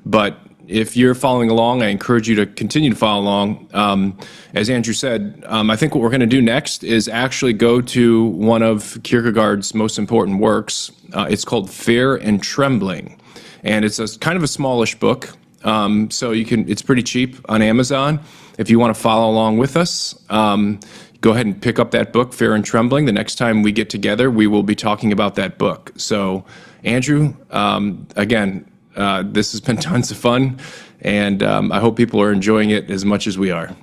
but if you're following along, I encourage you to continue to follow along. As Andrew said, I think what we're going to do next is actually go to one of Kierkegaard's most important works. It's called Fear and Trembling, and it's kind of a smallish book. So it's pretty cheap on Amazon. If you want to follow along with us, go ahead and pick up that book, Fear and Trembling. The next time we get together, we will be talking about that book. So, Andrew, again, this has been tons of fun, and I hope people are enjoying it as much as we are.